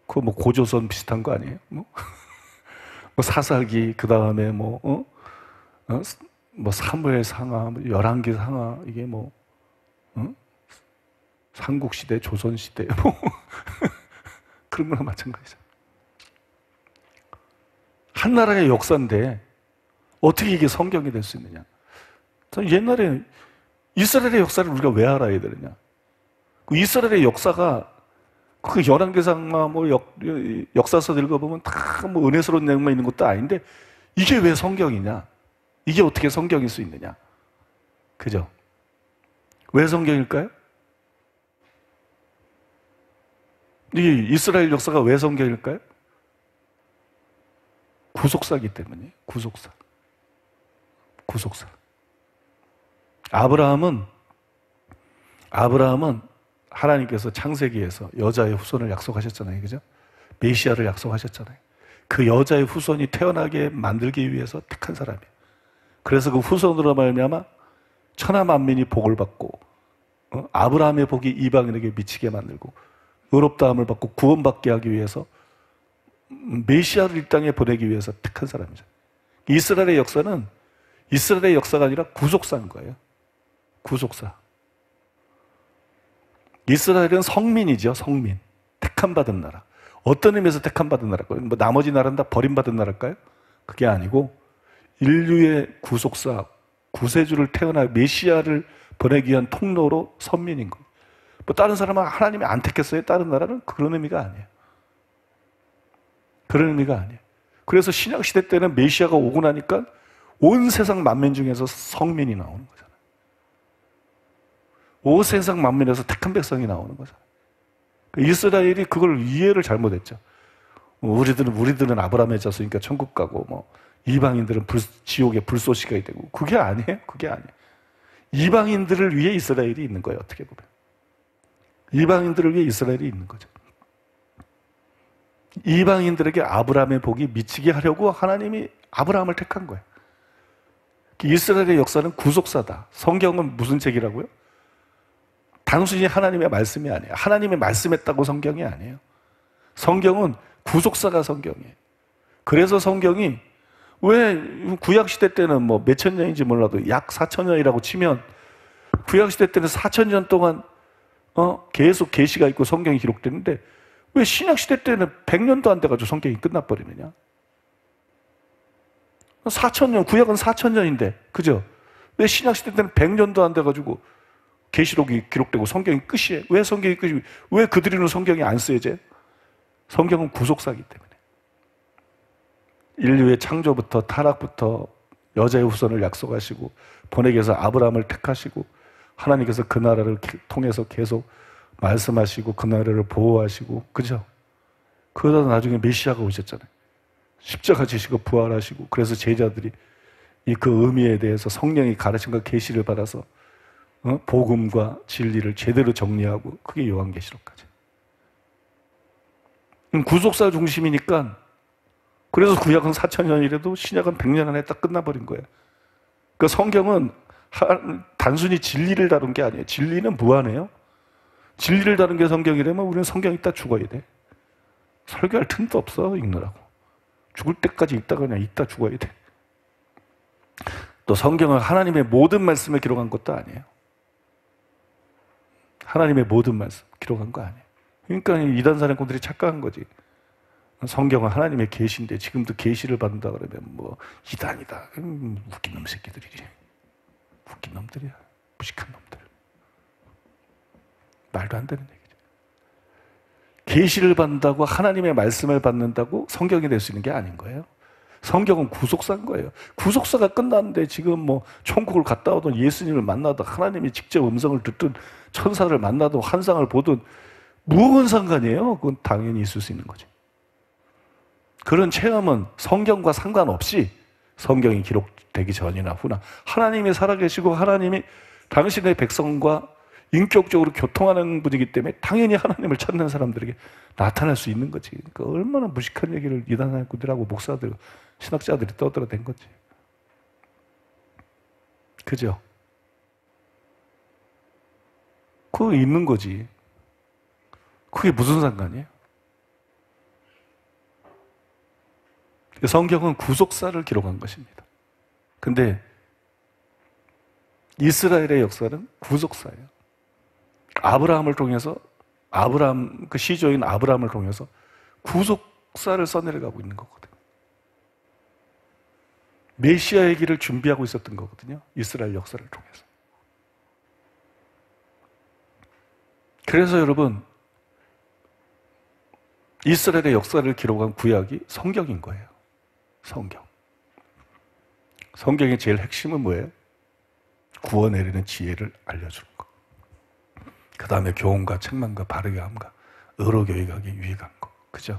그거 뭐 고조선 비슷한 거 아니에요? 뭐 사사기, 그 다음에 뭐 사무엘 상하, 열왕기 상하, 이게 뭐, 삼국시대, 조선시대, 뭐, 그런 거랑 마찬가지죠. 한 나라의 역사인데, 어떻게 이게 성경이 될 수 있느냐? 옛날에 이스라엘의 역사를 우리가 왜 알아야 되느냐? 그 이스라엘의 역사가 그 열왕기상하 뭐 역사서 읽어보면 다 뭐 은혜스러운 내용만 있는 것도 아닌데, 이게 왜 성경이냐? 이게 어떻게 성경일 수 있느냐? 그죠? 왜 성경일까요? 이 이스라엘 역사가 왜 성경일까요? 구속사기 때문이에요. 구속사. 아브라함은 하나님께서 창세기에서 여자의 후손을 약속하셨잖아요. 그죠? 메시아를 약속하셨잖아요. 그 여자의 후손이 태어나게 만들기 위해서 택한 사람이에요. 그래서 그 후손으로 말미암아 천하 만민이 복을 받고 아브라함의 복이 이방인에게 미치게 만들고 의롭다함을 받고 구원받게 하기 위해서 메시아를 이 땅에 보내기 위해서 택한 사람이죠. 이스라엘의 역사는 이스라엘의 역사가 아니라 구속사인 거예요. 구속사. 이스라엘은 성민이죠. 성민. 택함받은 나라. 어떤 의미에서 택함받은 나라일까요? 뭐 나머지 나라는 다 버림받은 나라일까요? 그게 아니고 인류의 구속사, 구세주를 태어나 메시아를 보내기 위한 통로로 선민인 거예요. 뭐 다른 사람은 하나님이 안 택했어요. 다른 나라는 그런 의미가 아니에요. 그런 의미가 아니에요. 그래서 신약시대 때는 메시아가 오고 나니까 온 세상 만민 중에서 성민이 나오는 거잖아요. 온 세상 만민에서 택한 백성이 나오는 거잖아요. 이스라엘이 그걸 이해를 잘못했죠. 우리들은 아브라함의 자손이니까 천국 가고, 뭐 이방인들은 지옥의 불쏘시가 되고, 그게 아니에요. 그게 아니에요. 이방인들을 위해 이스라엘이 있는 거예요. 어떻게 보면 이방인들을 위해 이스라엘이 있는 거죠. 이방인들에게 아브라함의 복이 미치게 하려고 하나님이 아브라함을 택한 거예요. 이스라엘의 역사는 구속사다. 성경은 무슨 책이라고요? 단순히 하나님의 말씀이 아니에요. 하나님의 말씀했다고 성경이 아니에요. 성경은 구속사가 성경이에요. 그래서 성경이 왜 구약시대 때는 뭐 몇천 년인지 몰라도 약 4,000년이라고 치면 구약시대 때는 4,000년 동안 계속 계시가 있고 성경이 기록되는데 왜 신약시대 때는 100년도 안 돼가지고 성경이 끝나버리느냐? 4,000년, 구약은 4,000년인데, 그죠? 왜 신약시대 때는 100년도 안 돼가지고 계시록이 기록되고 성경이 끝이에요? 왜 성경이 끝이에요? 왜 그들이는 성경이 안 쓰여져요? 성경은 구속사기 때문에. 인류의 창조부터 타락부터 여자의 후손을 약속하시고 보내기 위해서 아브라함을 택하시고 하나님께서 그 나라를 통해서 계속 말씀하시고 그 나라를 보호하시고, 그죠? 그러다 나중에 메시아가 오셨잖아요. 십자가 지시고 부활하시고, 그래서 제자들이 이 그 의미에 대해서 성령이 가르침과 계시를 받아서 복음과 진리를 제대로 정리하고, 그게 요한계시록까지. 구속사 중심이니까, 그래서 구약은 4,000년이라도 신약은 100년 안에 딱 끝나버린 거예요. 그 성경은 단순히 진리를 다룬 게 아니에요. 진리는 무한해요. 진리를 다룬 게 성경이라면 우리는 성경 읽다 죽어야 돼. 설교할 틈도 없어, 읽느라고. 죽을 때까지 읽다가 그냥 읽다 죽어야 돼. 또 성경은 하나님의 모든 말씀을 기록한 것도 아니에요. 하나님의 모든 말씀 기록한 거 아니에요. 그러니까 이단 사람꾼들이 착각한 거지. 성경은 하나님의 계시인데 지금도 계시를 받는다 그러면 뭐 이단이다. 웃긴 놈 새끼들이지. 웃긴 놈들이야. 무식한 놈들. 말도 안 되는 얘기죠. 계시를 받는다고 하나님의 말씀을 받는다고 성경이 될 수 있는 게 아닌 거예요. 성경은 구속사인 거예요. 구속사가 끝났는데 지금 뭐 천국을 갔다 오든 예수님을 만나든 하나님이 직접 음성을 듣든 천사를 만나든 환상을 보든 무슨 상관이에요? 그건 당연히 있을 수 있는 거죠. 그런 체험은 성경과 상관없이 성경이 기록되기 전이나 후나 하나님이 살아계시고 하나님이 당신의 백성과 인격적으로 교통하는 분이기 때문에 당연히 하나님을 찾는 사람들에게 나타날 수 있는 거지. 그러니까 얼마나 무식한 얘기를 이단 사람들하고 목사들, 신학자들이 떠들어댄 거지. 그죠? 그거 있는 거지. 그게 무슨 상관이에요? 성경은 구속사를 기록한 것입니다. 근데 이스라엘의 역사는 구속사예요. 아브라함을 통해서 그 시조인 아브라함을 통해서 구속사를 써내려가고 있는 거거든요. 메시아의 길을 준비하고 있었던 거거든요. 이스라엘 역사를 통해서. 그래서 여러분, 이스라엘의 역사를 기록한 구약이 성경인 거예요. 성경. 성경의 제일 핵심은 뭐예요? 구원에 이르는 지혜를 알려주는 거. 그 다음에 교훈과 책망과 바르게 함과 의로 교육하기 유익한 거. 그죠?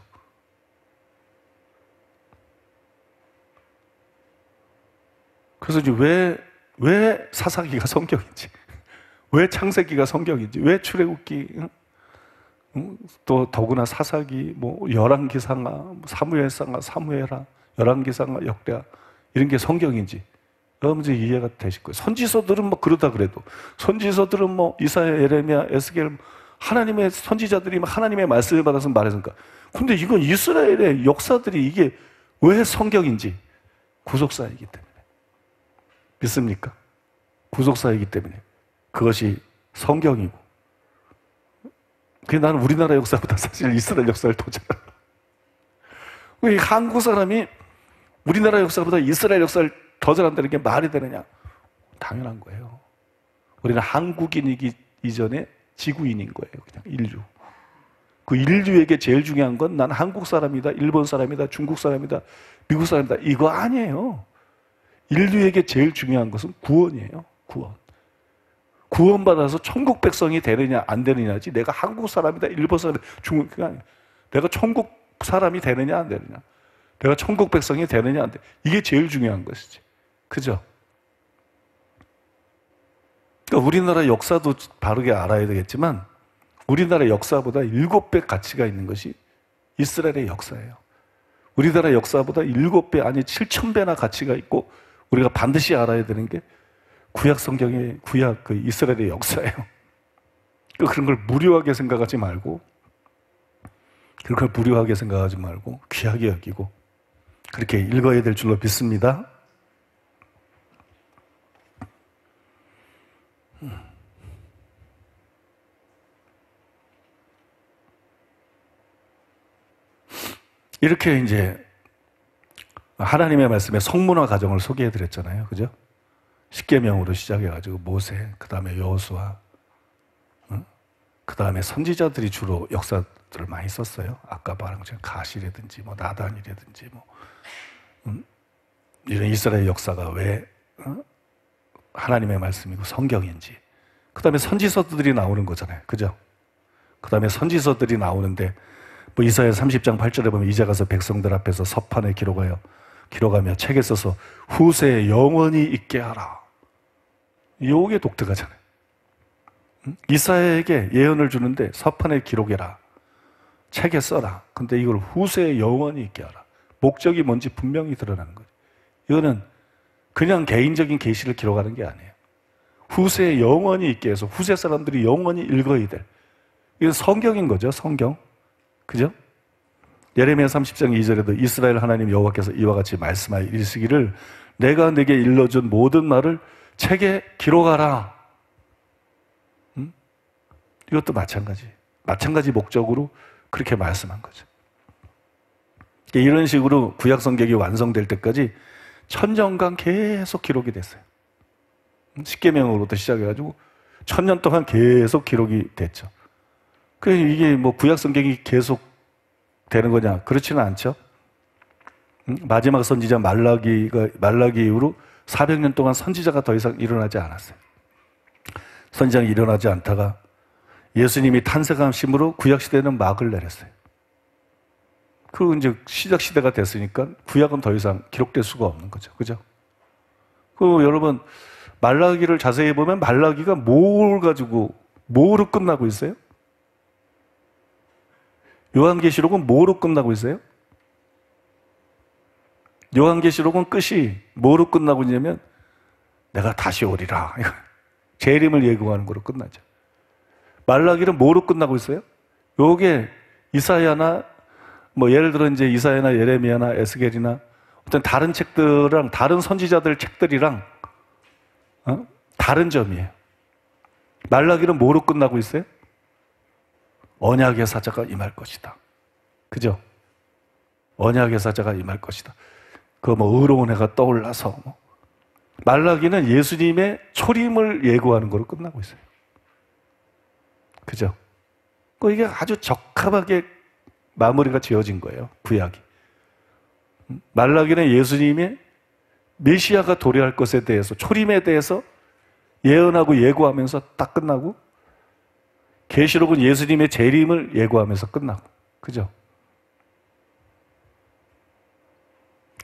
그래서 이제 왜 사사기가 성경인지, 왜 창세기가 성경인지, 왜 출애굽기, 또 더구나 사사기, 뭐 열왕기상하, 사무엘상하, 사무엘하, 열왕기상하, 역대하 이런 게 성경인지 여러분들 이해가 되실 거예요. 선지서들은 뭐 그러다 그래도 선지서들은 뭐 이사야, 예레미야, 에스겔 하나님의 선지자들이 하나님의 말씀을 받아서 말했으니까. 근데 이건 이스라엘의 역사들이 이게 왜 성경인지 구속사이기 때문에. 믿습니까? 구속사이기 때문에 그것이 성경이고. 그게 나는 우리나라 역사보다 사실 이스라엘 역사를 더 잘 알아. 왜 한국 사람이 우리나라 역사보다 이스라엘 역사를 더 잘한다는 게 말이 되느냐? 당연한 거예요. 우리는 한국인이기 이전에 지구인인 거예요. 그냥 인류. 그 인류에게 제일 중요한 건 난 한국 사람이다, 일본 사람이다, 중국 사람이다, 미국 사람이다. 이거 아니에요. 인류에게 제일 중요한 것은 구원이에요. 구원. 구원받아서 천국 백성이 되느냐 안 되느냐지 내가 한국 사람이다, 일본 사람이다, 중국이 아니에요. 내가 천국 사람이 되느냐 안 되느냐, 내가 천국 백성이 되느냐 안 돼. 이게 제일 중요한 것이지. 그죠? 그러니까 우리나라 역사도 바르게 알아야 되겠지만 우리나라 역사보다 7배 가치가 있는 것이 이스라엘의 역사예요. 우리나라 역사보다 7배 아니 7,000배나 가치가 있고 우리가 반드시 알아야 되는 게 구약 성경의 구약 그 이스라엘의 역사예요. 그런 걸 무료하게 생각하지 말고 그걸 무료하게 생각하지 말고 귀하게 여기고 그렇게 읽어야 될 줄로 믿습니다. 이렇게 이제 하나님의 말씀의 성문화 과정을 소개해 드렸잖아요. 그죠? 십계명으로 시작해가지고 모세, 그 다음에 여호수아, 그 다음에 선지자들이 주로 역사들을 많이 썼어요. 아까 말한 것처럼 가시라든지 뭐 나단이라든지 뭐 이런 이스라엘 역사가 왜 하나님의 말씀이고 성경인지. 그 다음에 선지서들이 나오는 거잖아요. 그죠? 그 다음에 선지서들이 나오는데 뭐 이사야 30장 8절에 보면 이제 가서 백성들 앞에서 서판에 기록하며 책에 써서 후세에 영원히 있게 하라. 요게 독특하잖아요. 이사야에게 예언을 주는데 서판에 기록해라. 책에 써라. 근데 이걸 후세에 영원히 있게 하라. 목적이 뭔지 분명히 드러나는 거죠. 이거는 그냥 개인적인 계시를 기록하는 게 아니에요. 후세에 영원히 있게 해서 후세 사람들이 영원히 읽어야 될. 이건 성경인 거죠, 성경. 그죠? 예레미야 30장 2절에도 이스라엘 하나님 여호와께서 이와 같이 말씀하여 이르시기를 내가 네게 일러준 모든 말을 책에 기록하라. 이것도 마찬가지 목적으로 그렇게 말씀한 거죠. 이런 식으로 구약 성경이 완성될 때까지 천년간 계속 기록이 됐어요. 십계명으로부터 시작해가지고 1000년 동안 계속 기록이 됐죠. 이게 뭐 구약 성경이 계속 되는 거냐? 그렇지는 않죠. 마지막 선지자 말라기 이후로 400년 동안 선지자가 더 이상 일어나지 않았어요. 선지자가 일어나지 않다가 예수님이 탄생하심으로 구약 시대는 막을 내렸어요. 그리고 이제 시작 시대가 됐으니까 구약은 더 이상 기록될 수가 없는 거죠. 그죠? 여러분 말라기를 자세히 보면 말라기가 뭐로 끝나고 있어요? 요한계시록은 뭐로 끝나고 있어요? 요한계시록은 끝이 뭐로 끝나고 있냐면 내가 다시 오리라. 재림을 예고하는 거로 끝나죠. 말라기는 뭐로 끝나고 있어요? 요게 이사야나 뭐 예를 들어 이제 이사야나 예레미야나 에스겔이나 어떤 다른 책들이랑 다른 선지자들 책들이랑 다른 점이에요. 말라기는 뭐로 끝나고 있어요? 언약의 사자가 임할 것이다. 그죠? 언약의 사자가 임할 것이다. 의로운 해가 떠올라서 말라기는 예수님의 초림을 예고하는 거로 끝나고 있어요. 그죠? 이게 아주 적합하게 마무리가 지어진 거예요. 구약이. 말라기는 예수님의 메시아가 도래할 것에 대해서 초림에 대해서 예언하고 예고하면서 딱 끝나고 계시록은 예수님의 재림을 예고하면서 끝나고. 그죠?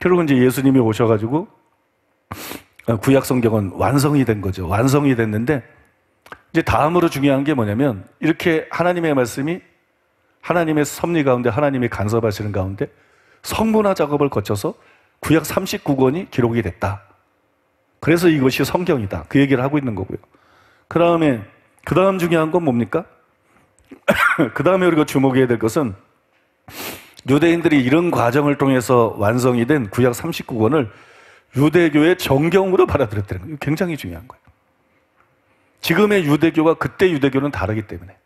그리고 이제 예수님이 오셔가지고 구약 성경은 완성이 된 거죠. 완성이 됐는데 이제 다음으로 중요한 게 뭐냐면 이렇게 하나님의 말씀이 하나님의 섭리 가운데 하나님이 간섭하시는 가운데 성문화 작업을 거쳐서 구약 39권이 기록이 됐다. 그래서 이것이 성경이다. 그 얘기를 하고 있는 거고요. 그 다음 중요한 건 뭡니까? 그 다음에 우리가 주목해야 될 것은 유대인들이 이런 과정을 통해서 완성이 된 구약 39권을 유대교의 정경으로 받아들였다는 거예요. 굉장히 중요한 거예요. 지금의 유대교와 그때 유대교는 다르기 때문에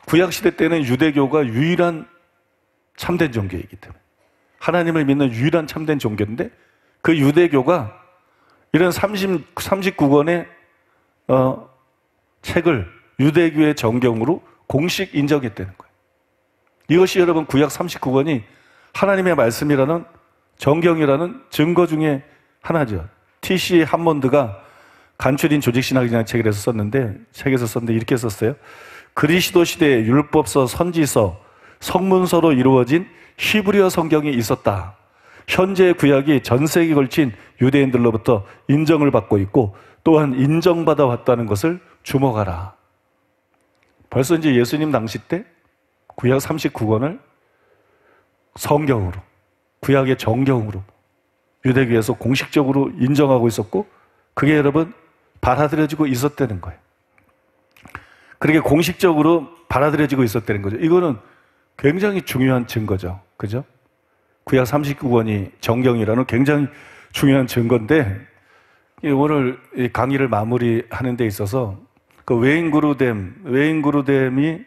구약시대 때는 유대교가 유일한 참된 종교이기 때문에 하나님을 믿는 유일한 참된 종교인데 그 유대교가 이런 39권의 책을 유대교의 정경으로 공식 인정했다는 거예요. 이것이 여러분 구약 39권이 하나님의 말씀이라는 정경이라는 증거 중에 하나죠. T.C. 함몬드가 간추린 조직신학이라는 책에서 썼는데 이렇게 썼어요. 그리스도 시대에 율법서, 선지서, 성문서로 이루어진 히브리어 성경이 있었다. 현재 구약이 전 세기에 걸친 유대인들로부터 인정을 받고 있고 또한 인정받아 왔다는 것을 주목하라. 벌써 이제 예수님 당시 때 구약 39권을 성경으로, 구약의 정경으로 유대교에서 공식적으로 인정하고 있었고 그게 여러분 받아들여지고 있었다는 거예요. 그렇게 공식적으로 받아들여지고 있었다는 거죠. 이거는 굉장히 중요한 증거죠. 그죠? 구약 39권이 정경이라는 굉장히 중요한 증거인데 오늘 이 강의를 마무리하는 데 있어서 그 웨인 그루뎀이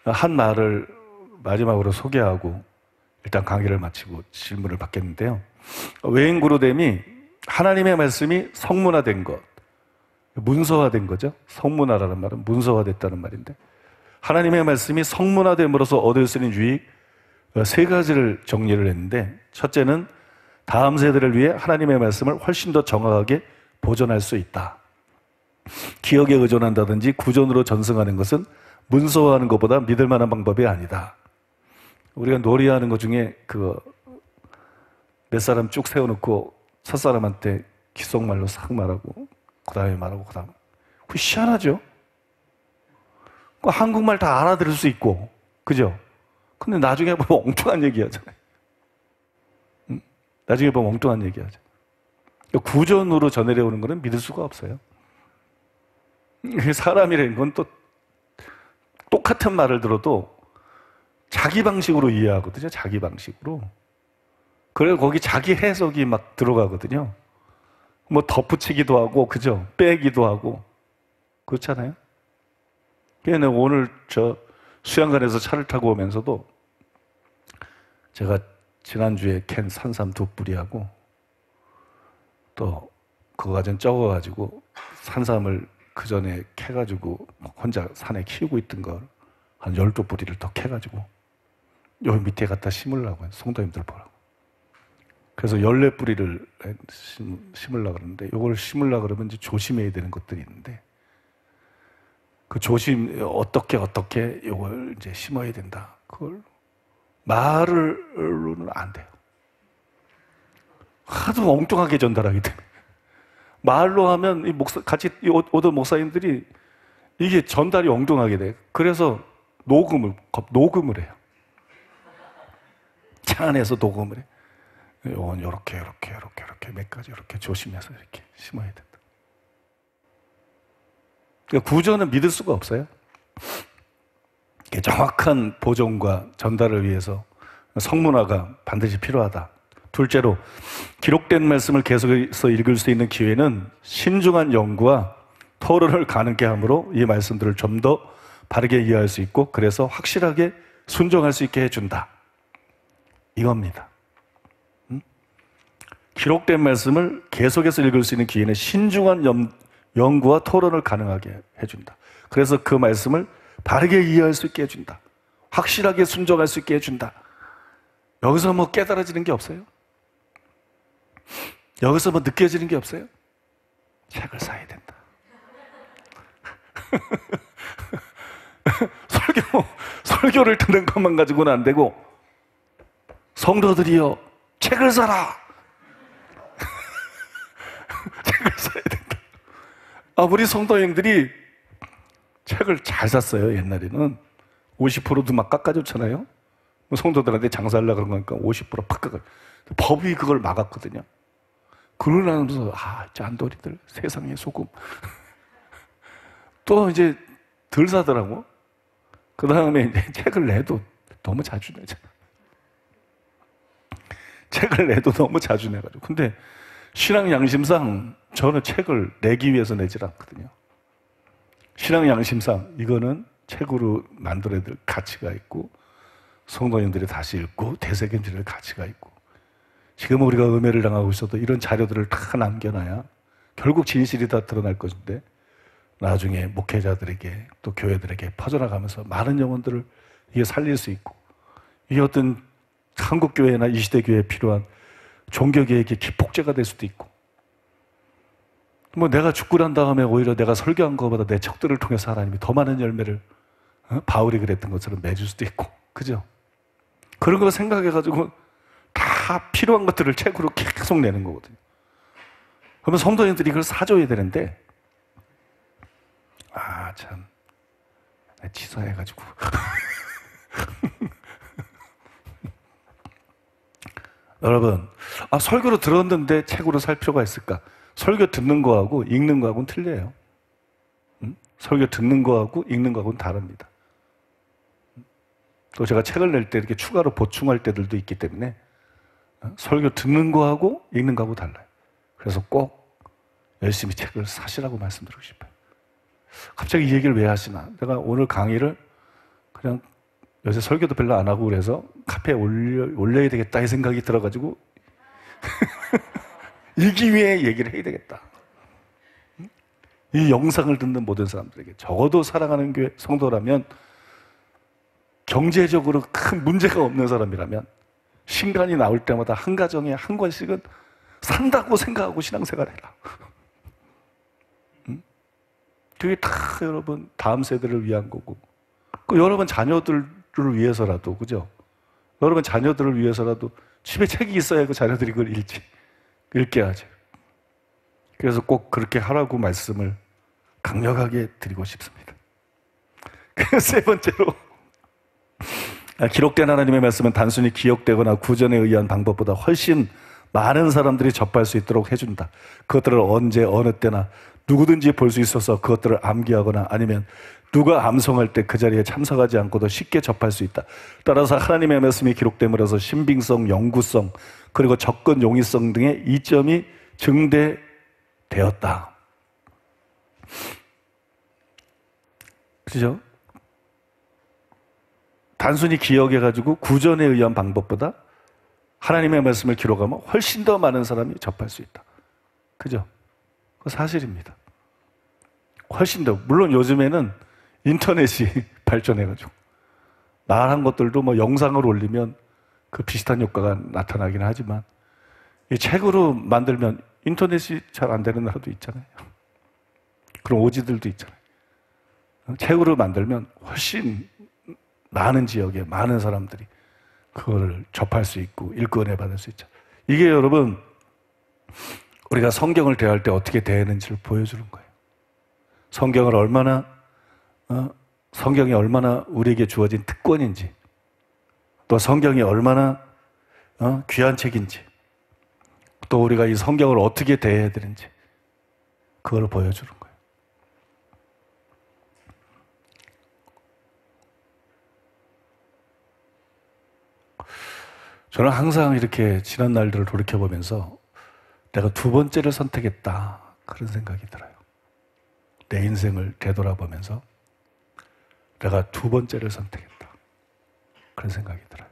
한 말을 마지막으로 소개하고 일단 강의를 마치고 질문을 받겠는데요. 웨인 그루뎀이 하나님의 말씀이 성문화된 것, 문서화된 거죠. 성문화라는 말은 문서화됐다는 말인데 하나님의 말씀이 성문화됨으로써 얻을 수 있는 유익 세 가지를 정리를 했는데 첫째는 다음 세대를 위해 하나님의 말씀을 훨씬 더 정확하게 보존할 수 있다. 기억에 의존한다든지 구전으로 전승하는 것은 문서화하는 것보다 믿을 만한 방법이 아니다. 우리가 놀이하는 것 중에 몇 사람 쭉 세워놓고 첫 사람한테 귓속말로 싹 말하고 그 다음에 말하고 그 다음. 그거 희한하죠? 한국말 다 알아들을 수 있고, 그죠? 근데 나중에 보면 엉뚱한 얘기 하잖아요. 응? 나중에 보면 엉뚱한 얘기 하죠. 구전으로 전해려오는 거는 믿을 수가 없어요. 사람이라는 건 또 똑같은 말을 들어도 자기 방식으로 이해하거든요. 자기 방식으로. 그래서 거기 자기 해석이 막 들어가거든요. 뭐 덧붙이기도 하고, 그죠? 빼기도 하고. 그렇잖아요? 그래서 오늘 수양관에서 차를 타고 오면서도 제가 지난주에 캔 산삼 2뿌리하고 또 그거 가진 적어가지고 산삼을 그 전에 캐가지고 혼자 산에 키우고 있던 걸 한 12뿌리를 더 캐가지고 여기 밑에 갖다 심으려고 성도님들 보라고. 그래서 14뿌리를 심으려고 그러는데 이걸 심으려고 그러면 이제 조심해야 되는 것들이 있는데 그 어떻게 이걸 이제 심어야 된다. 그걸 말로는 안 돼요. 하도 엉뚱하게 전달하기 때문에. 말로 하면 같이 오던 목사님들이 이게 전달이 엉뚱하게 돼. 그래서 녹음을 해요. 차 안에서 녹음을 해. 이건 이렇게 몇 가지 이렇게 조심해서 이렇게 심어야 된다. 그러니까 구조는 믿을 수가 없어요. 정확한 보존과 전달을 위해서 성문화가 반드시 필요하다. 둘째로 기록된 말씀을 계속해서 읽을 수 있는 기회는 신중한 연구와 토론을 가능케 하므로 이 말씀들을 좀 더 바르게 이해할 수 있고 그래서 확실하게 순종할 수 있게 해준다. 이겁니다. 기록된 말씀을 계속해서 읽을 수 있는 기회는 신중한 연구와 토론을 가능하게 해준다. 그래서 그 말씀을 바르게 이해할 수 있게 해준다. 확실하게 순종할 수 있게 해준다. 여기서 뭐 깨달아지는 게 없어요? 여기서 뭐 느껴지는 게 없어요? 책을 사야 된다. 설교를 듣는 것만 가지고는 안 되고 성도들이여 책을 사라. 책을 사야 된다. 우리 성도님들이 책을 잘 샀어요. 옛날에는 50%도 막 깎아줬잖아요. 성도들한테 장사하려고 그런 거니까 50%팍 깎아. 법이 그걸 막았거든요. 그러면서 짠돌이들 세상의 소금. 또 이제 덜 사더라고. 그 다음에 이제 책을 내도 너무 자주 내잖아. 책을 내도 너무 자주 내가지고. 근데 신앙 양심상 저는 책을 내기 위해서 내질 않거든요. 신앙 양심상 이거는 책으로 만들어야 될 가치가 있고 성도님들이 다시 읽고 되새김질 가치가 있고 지금 우리가 음해를 당하고 있어도 이런 자료들을 다 남겨놔야 결국 진실이 다 드러날 것인데 나중에 목회자들에게 또 교회들에게 퍼져나가면서 많은 영혼들을 이게 살릴 수 있고 이게 어떤 한국교회나 이 시대 교회에 필요한 종교개혁의 기폭제가 될 수도 있고 뭐 내가 죽고 난 다음에 오히려 내가 설교한 것보다 내 척들을 통해서 하나님이 더 많은 열매를 바울이 그랬던 것처럼 맺을 수도 있고 그죠? 그런 거 생각해가지고 다 필요한 것들을 책으로 계속 내는 거거든요. 그러면 성도님들이 그걸 사줘야 되는데 참 취소해가지고 여러분 설교로 들었는데 책으로 살 필요가 있을까? 설교 듣는 거하고 읽는 거하고는 틀려요. 설교 듣는 거하고 읽는 거하고는 다릅니다. 또 제가 책을 낼 때 이렇게 추가로 보충할 때들도 있기 때문에 설교 듣는 거하고 읽는 거하고 달라요. 그래서 꼭 열심히 책을 사시라고 말씀드리고 싶어요. 갑자기 이 얘기를 왜 하시나? 내가 오늘 강의를 그냥 요새 설교도 별로 안 하고 그래서 카페에 올려야 되겠다 이 생각이 들어가지고 이 기회에 얘기를 해야 되겠다. 이 영상을 듣는 모든 사람들에게 적어도 사랑하는 교회 성도라면 경제적으로 큰 문제가 없는 사람이라면 신간이 나올 때마다 한 가정에 한 권씩은 산다고 생각하고 신앙생활 해라. 그게 다 여러분 다음 세대를 위한 거고 그 여러분 자녀들을 위해서라도, 그죠? 여러분 자녀들을 위해서라도 집에 책이 있어야 그 자녀들이 그걸 읽게 하죠. 그래서 꼭 그렇게 하라고 말씀을 강력하게 드리고 싶습니다. 세 번째로, 기록된 하나님의 말씀은 단순히 기억되거나 구전에 의한 방법보다 훨씬 많은 사람들이 접할 수 있도록 해준다. 그것들을 언제 어느 때나 누구든지 볼 수 있어서 그것들을 암기하거나 아니면 누가 암송할 때 그 자리에 참석하지 않고도 쉽게 접할 수 있다. 따라서 하나님의 말씀이 기록됨으로써 신빙성, 영구성, 그리고 접근 용이성 등의 이점이 증대되었다. 그죠? 단순히 기억해가지고 구전에 의한 방법보다 하나님의 말씀을 기록하면 훨씬 더 많은 사람이 접할 수 있다. 그죠? 그거 사실입니다. 훨씬 더. 물론 요즘에는 인터넷이 발전해가지고 말한 것들도 뭐 영상을 올리면 그 비슷한 효과가 나타나긴 하지만 이 책으로 만들면 인터넷이 잘 안 되는 나라도 있잖아요. 그런 오지들도 있잖아요. 책으로 만들면 훨씬 많은 지역에 많은 사람들이 그거를 접할 수 있고 읽고 은혜 받을 수 있죠. 이게 여러분 우리가 성경을 대할 때 어떻게 대하는지를 보여주는 거예요. 성경이 얼마나 우리에게 주어진 특권인지, 또 성경이 얼마나 귀한 책인지, 또 우리가 이 성경을 어떻게 대해야 되는지 그걸 보여주는 거예요. 저는 항상 이렇게 지난 날들을 돌이켜보면서 내가 두 번째를 선택했다 그런 생각이 들어요. 내 인생을 되돌아보면서 내가 두 번째를 선택했다 그런 생각이 들어요.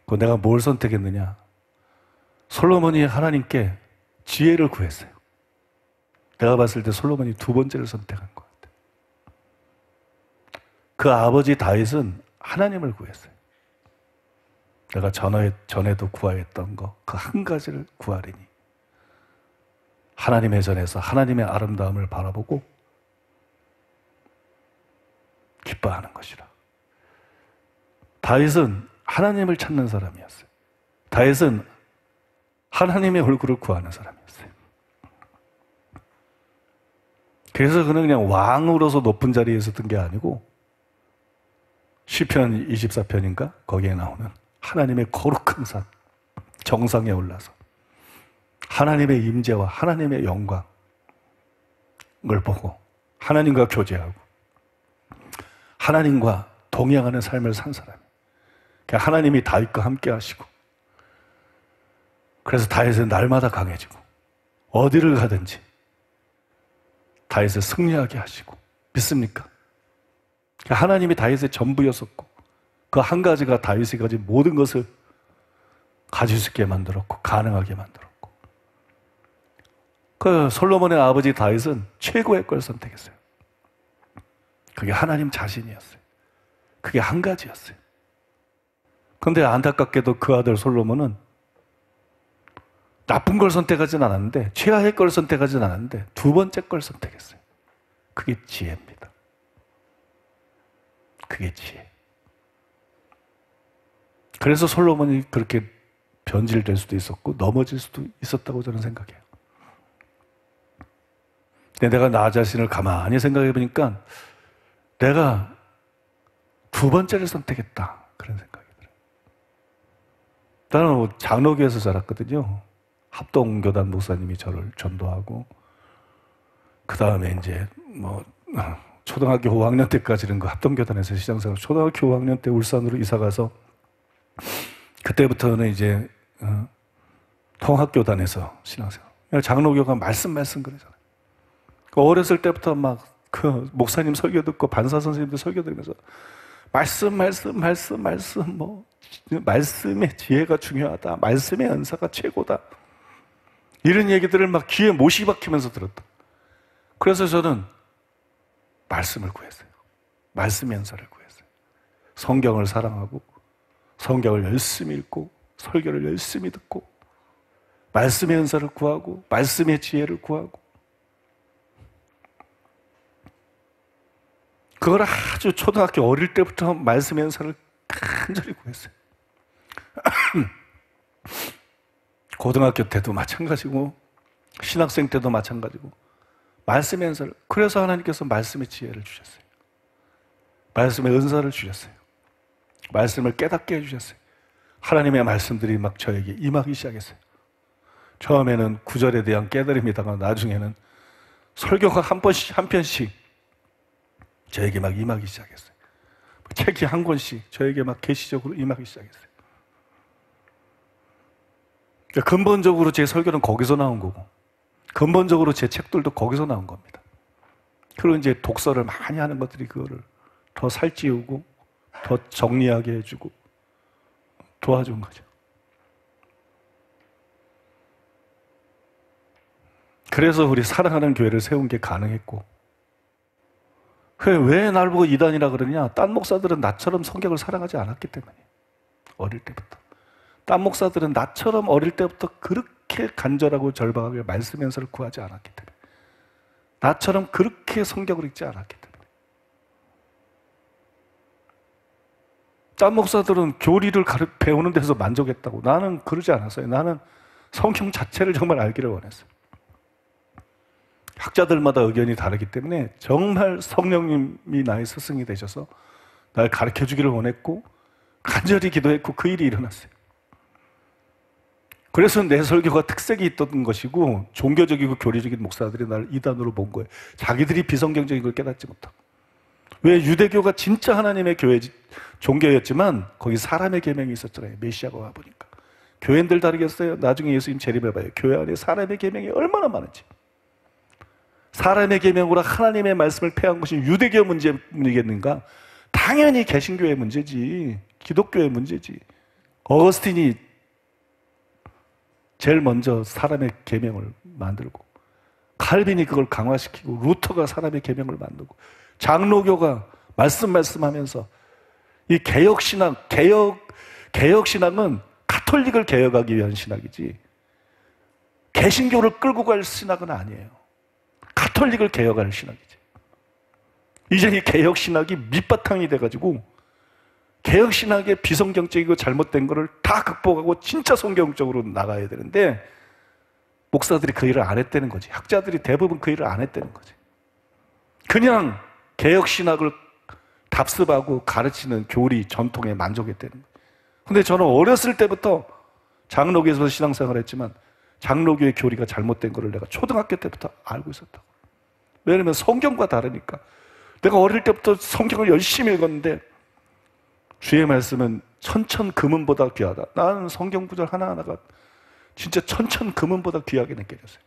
그 내가 뭘 선택했느냐? 솔로몬이 하나님께 지혜를 구했어요. 내가 봤을 때 솔로몬이 두 번째를 선택한 것 같아요. 그 아버지 다윗은 하나님을 구했어요. 내가 전에도 구하였던 거 그 한 가지를 구하리니 하나님의 전에서 하나님의 아름다움을 바라보고 기뻐하는 것이라. 다윗은 하나님을 찾는 사람이었어요. 다윗은 하나님의 얼굴을 구하는 사람이었어요. 그래서 그는 그냥 왕으로서 높은 자리에 있었던 게 아니고 시편 24편인가? 거기에 나오는 하나님의 거룩한 산 정상에 올라서 하나님의 임재와 하나님의 영광을 보고 하나님과 교제하고 하나님과 동행하는 삶을 산 사람이에요. 하나님이 다윗과 함께 하시고 그래서 다윗은 날마다 강해지고 어디를 가든지 다윗을 승리하게 하시고 믿습니까? 하나님이 다윗의 전부였었고 그 한 가지가 다윗이 가진 모든 것을 가질 수 있게 만들었고 가능하게 만들었고 그 솔로몬의 아버지 다윗은 최고의 걸 선택했어요. 그게 하나님 자신이었어요. 그게 한 가지였어요. 그런데 안타깝게도 그 아들 솔로몬은 나쁜 걸 선택하진 않았는데 최하의 걸 선택하진 않았는데 두 번째 걸 선택했어요. 그게 지혜입니다. 그게 지혜. 그래서 솔로몬이 그렇게 변질될 수도 있었고 넘어질 수도 있었다고 저는 생각해요. 근데 내가 나 자신을 가만히 생각해 보니까 내가 두 번째를 선택했다 그런 생각이 들어요. 나는 장로교에서 자랐거든요. 합동교단 목사님이 저를 전도하고 그 다음에 이제 초등학교 5학년 때까지는 그 합동교단에서 시장생활, 초등학교 5학년 때 울산으로 이사가서 그때부터는 이제 통합교단에서 신앙생활. 장로교가 말씀 그러잖아요. 어렸을 때부터 막 그 목사님 설교 듣고 반사 선생님들 설교 들으면서 말씀의 지혜가 중요하다. 말씀의 은사가 최고다. 이런 얘기들을 막 귀에 못이 박히면서 들었다. 그래서 저는 말씀을 구했어요. 말씀의 은사를 구했어요. 성경을 사랑하고 성경을 열심히 읽고 설교를 열심히 듣고 말씀의 은사를 구하고 말씀의 지혜를 구하고 그걸 아주 초등학교 어릴 때부터 말씀 연설을 간절히 구했어요. 고등학교 때도 마찬가지고 신학생 때도 마찬가지고 말씀 연설. 그래서 하나님께서 말씀의 지혜를 주셨어요. 말씀의 은사를 주셨어요. 말씀을 깨닫게 해주셨어요. 하나님의 말씀들이 막 저에게 임하기 시작했어요. 처음에는 구절에 대한 깨달음이다가 나중에는 설교가 한 편씩 저에게 막 임하기 시작했어요. 책이 한 권씩 저에게 막 계시적으로 임하기 시작했어요. 근본적으로 제 설교는 거기서 나온 거고, 근본적으로 제 책들도 거기서 나온 겁니다. 그리고 이제 독서를 많이 하는 것들이 그거를 더 살찌우고, 더 정리하게 해주고, 도와준 거죠. 그래서 우리 사랑하는 교회를 세운 게 가능했고, 왜 날 보고 이단이라 그러냐? 딴 목사들은 나처럼 성경을 사랑하지 않았기 때문이에요. 어릴 때부터. 딴 목사들은 나처럼 어릴 때부터 그렇게 간절하고 절박하게 말씀 연설을 구하지 않았기 때문에, 나처럼 그렇게 성경을 읽지 않았기 때문에. 딴 목사들은 교리를 배우는 데서 만족했다고. 나는 그러지 않았어요. 나는 성경 자체를 정말 알기를 원했어요. 학자들마다 의견이 다르기 때문에 정말 성령님이 나의 스승이 되셔서 날 가르쳐 주기를 원했고, 간절히 기도했고, 그 일이 일어났어요. 그래서 내 설교가 특색이 있던 것이고, 종교적이고 교리적인 목사들이 나를 이단으로 본 거예요. 자기들이 비성경적인 걸 깨닫지 못하고. 왜? 유대교가 진짜 하나님의 교회, 종교였지만 거기 사람의 계명이 있었잖아요. 메시아가 와보니까. 교회들 다르겠어요? 나중에 예수님 재림해봐요. 교회 안에 사람의 계명이 얼마나 많은지. 사람의 계명으로 하나님의 말씀을 폐한 것이 유대교 문제겠는가? 당연히 개신교의 문제지, 기독교의 문제지. 어거스틴이 제일 먼저 사람의 계명을 만들고, 칼빈이 그걸 강화시키고, 루터가 사람의 계명을 만들고, 장로교가 말씀하면서 이 개혁신학, 개혁신학은 가톨릭을 개혁하기 위한 신학이지 개신교를 끌고 갈 신학은 아니에요. 가톨릭을 개혁할 신학이지. 이제 이 개혁신학이 밑바탕이 돼가지고 개혁신학의 비성경적이고 잘못된 거를 다 극복하고 진짜 성경적으로 나가야 되는데, 목사들이 그 일을 안 했다는 거지. 학자들이 대부분 그 일을 안 했다는 거지. 그냥 개혁신학을 답습하고 가르치는 교리, 전통에 만족했다는 거예요. 근데 저는 어렸을 때부터 장로교에서 신앙생활을 했지만 장로교의 교리가 잘못된 거를 내가 초등학교 때부터 알고 있었다고. 왜냐면 성경과 다르니까. 내가 어릴 때부터 성경을 열심히 읽었는데 주의 말씀은 천천금은보다 귀하다. 나는 성경 구절 하나하나가 진짜 천천금은보다 귀하게 느껴졌어요.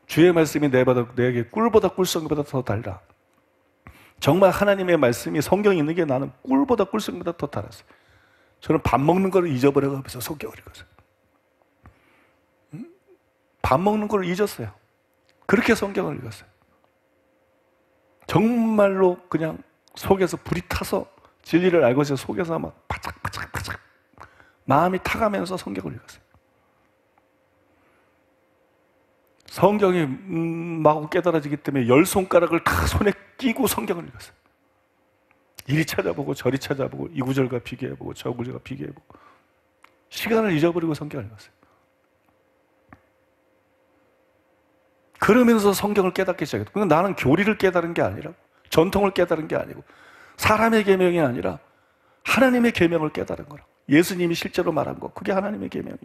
주의 말씀이 내게 꿀보다 꿀성보다 더 달라. 정말 하나님의 말씀이 성경에 있는 게 나는 꿀보다 꿀성보다 더 달았어요. 저는 밥 먹는 걸 잊어버려가면서 성경을 읽었어요. 밥 먹는 걸 잊었어요. 그렇게 성경을 읽었어요. 정말로 그냥 속에서 불이 타서 진리를 알고 있어서 속에서 막 바짝바짝바짝 마음이 타가면서 성경을 읽었어요. 성경이 마구 깨달아지기 때문에 10손가락을 다 손에 끼고 성경을 읽었어요. 이리 찾아보고 저리 찾아보고 이 구절과 비교해보고 저 구절과 비교해보고 시간을 잊어버리고 성경을 읽었어요. 그러면서 성경을 깨닫기 시작했어요. 근데 나는 교리를 깨달은 게 아니라, 전통을 깨달은 게 아니고, 사람의 계명이 아니라 하나님의 계명을 깨달은 거라. 예수님이 실제로 말한 거, 그게 하나님의 계명이야.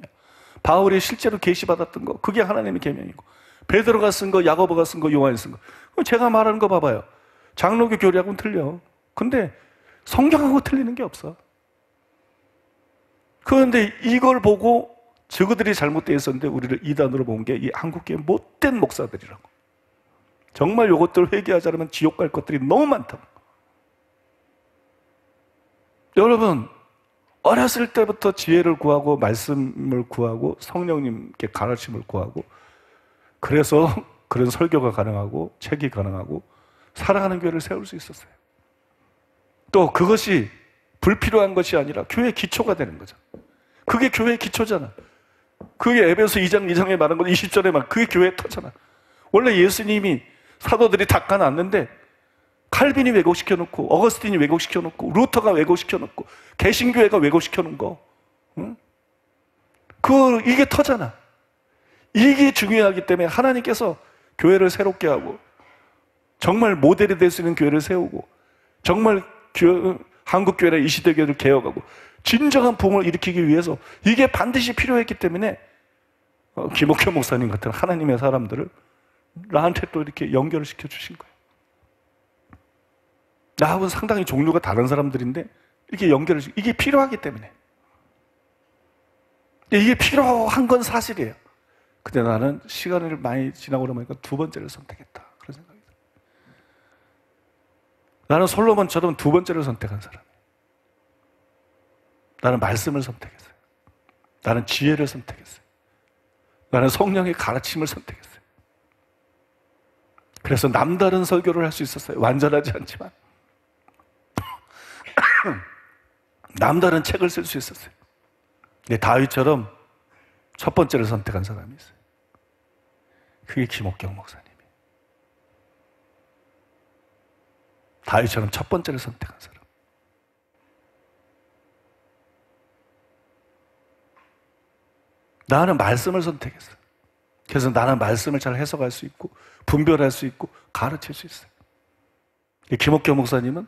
바울이 실제로 계시받았던 거, 그게 하나님의 계명이고, 베드로가 쓴 거, 야고보가 쓴 거, 요한이 쓴 거. 그럼 제가 말하는 거 봐봐요. 장로교 교리하고는 틀려. 근데 성경하고 틀리는 게 없어. 그런데 이걸 보고 저그들이 잘못되어 있었는데 우리를 이단으로 본 게 이 한국교회 못된 목사들이라고. 정말 이것들 회개하지 않으면 지옥 갈 것들이 너무 많다고. 여러분, 어렸을 때부터 지혜를 구하고 말씀을 구하고 성령님께 가르침을 구하고, 그래서 그런 설교가 가능하고 책이 가능하고 사랑하는 교회를 세울 수 있었어요. 또 그것이 불필요한 것이 아니라 교회의 기초가 되는 거죠. 그게 교회의 기초잖아. 그게 에베소 2장 2장에 말한 건 20절에 말, 그게 교회의 터잖아. 원래 예수님이 사도들이 닦아놨는데 칼빈이 왜곡시켜놓고, 어거스틴이 왜곡시켜놓고, 루터가 왜곡시켜놓고, 개신교회가 왜곡시켜놓은 거, 응? 이게 터잖아. 이게 중요하기 때문에 하나님께서 교회를 새롭게 하고, 정말 모델이 될 수 있는 교회를 세우고, 정말 한국교회나 이 시대 교회를 개혁하고, 진정한 부흥을 일으키기 위해서 이게 반드시 필요했기 때문에 김옥현 목사님 같은 하나님의 사람들을 나한테 또 이렇게 연결을 시켜주신 거예요. 나하고는 상당히 종류가 다른 사람들인데 이렇게 연결을 이게 필요하기 때문에. 이게 필요한 건 사실이에요. 근데 나는 시간을 많이 지나고 나니까 두 번째를 선택했다. 그런 생각이 들어요. 나는 솔로몬처럼 두 번째를 선택한 사람이에요. 나는 말씀을 선택했어요. 나는 지혜를 선택했어요. 나는 성령의 가르침을 선택했어요. 그래서 남다른 설교를 할 수 있었어요. 완전하지 않지만 남다른 책을 쓸 수 있었어요. 근데 다윗처럼 첫 번째를 선택한 사람이 있어요. 그게 김옥경 목사님이에요. 다윗처럼 첫 번째를 선택한 사람. 나는 말씀을 선택했어요. 그래서 나는 말씀을 잘 해석할 수 있고 분별할 수 있고 가르칠 수 있어요. 김옥경 목사님은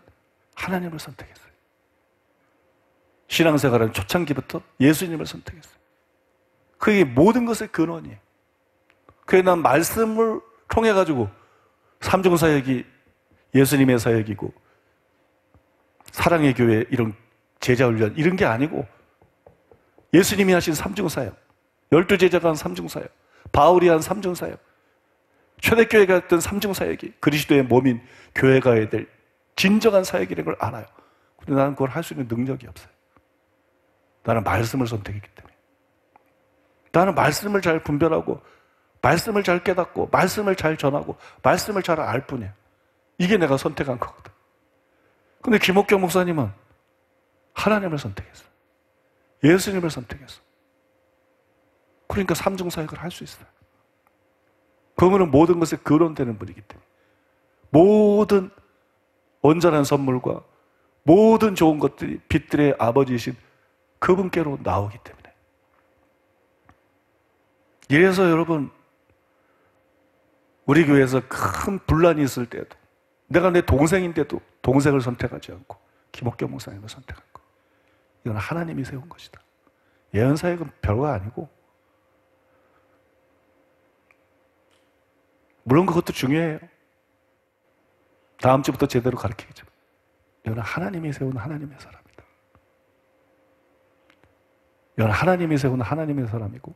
하나님을 선택했어요. 신앙생활은 초창기부터 예수님을 선택했어요. 그게 모든 것의 근원이에요. 그래서 난 말씀을 통해 가지고 삼중사역이 예수님의 사역이고 사랑의 교회 이런 제자훈련 이런 게 아니고 예수님이 하신 삼중사역, 12제자가 한 삼중사역, 바울이 한 삼중사역, 초대교회가 했던 삼중사역이 그리스도의 몸인 교회가 해야 될 진정한 사역이라는 걸 알아요. 근데 나는 그걸 할 수 있는 능력이 없어요. 나는 말씀을 선택했기 때문에. 나는 말씀을 잘 분별하고 말씀을 잘 깨닫고 말씀을 잘 전하고 말씀을 잘 알 뿐이야. 이게 내가 선택한 거거든. 근데 김옥경 목사님은 하나님을 선택했어. 예수님을 선택했어. 그러니까 삼중사역을 할 수 있어요. 그분은 모든 것에 근원되는 분이기 때문에 모든 온전한 선물과 모든 좋은 것들이 빛들의 아버지이신 그분께로 나오기 때문에. 이래서 여러분, 우리 교회에서 큰 분란이 있을 때도 내가 내 동생인데도 동생을 선택하지 않고 김옥경 목사님을 선택한 거. 이건 하나님이 세운 것이다. 예언사역은 별거 아니고 물론 그것도 중요해요. 다음 주부터 제대로 가르치겠죠. 이건 하나님이 세운 하나님의 사람이다. 이건 하나님이 세운 하나님의 사람이고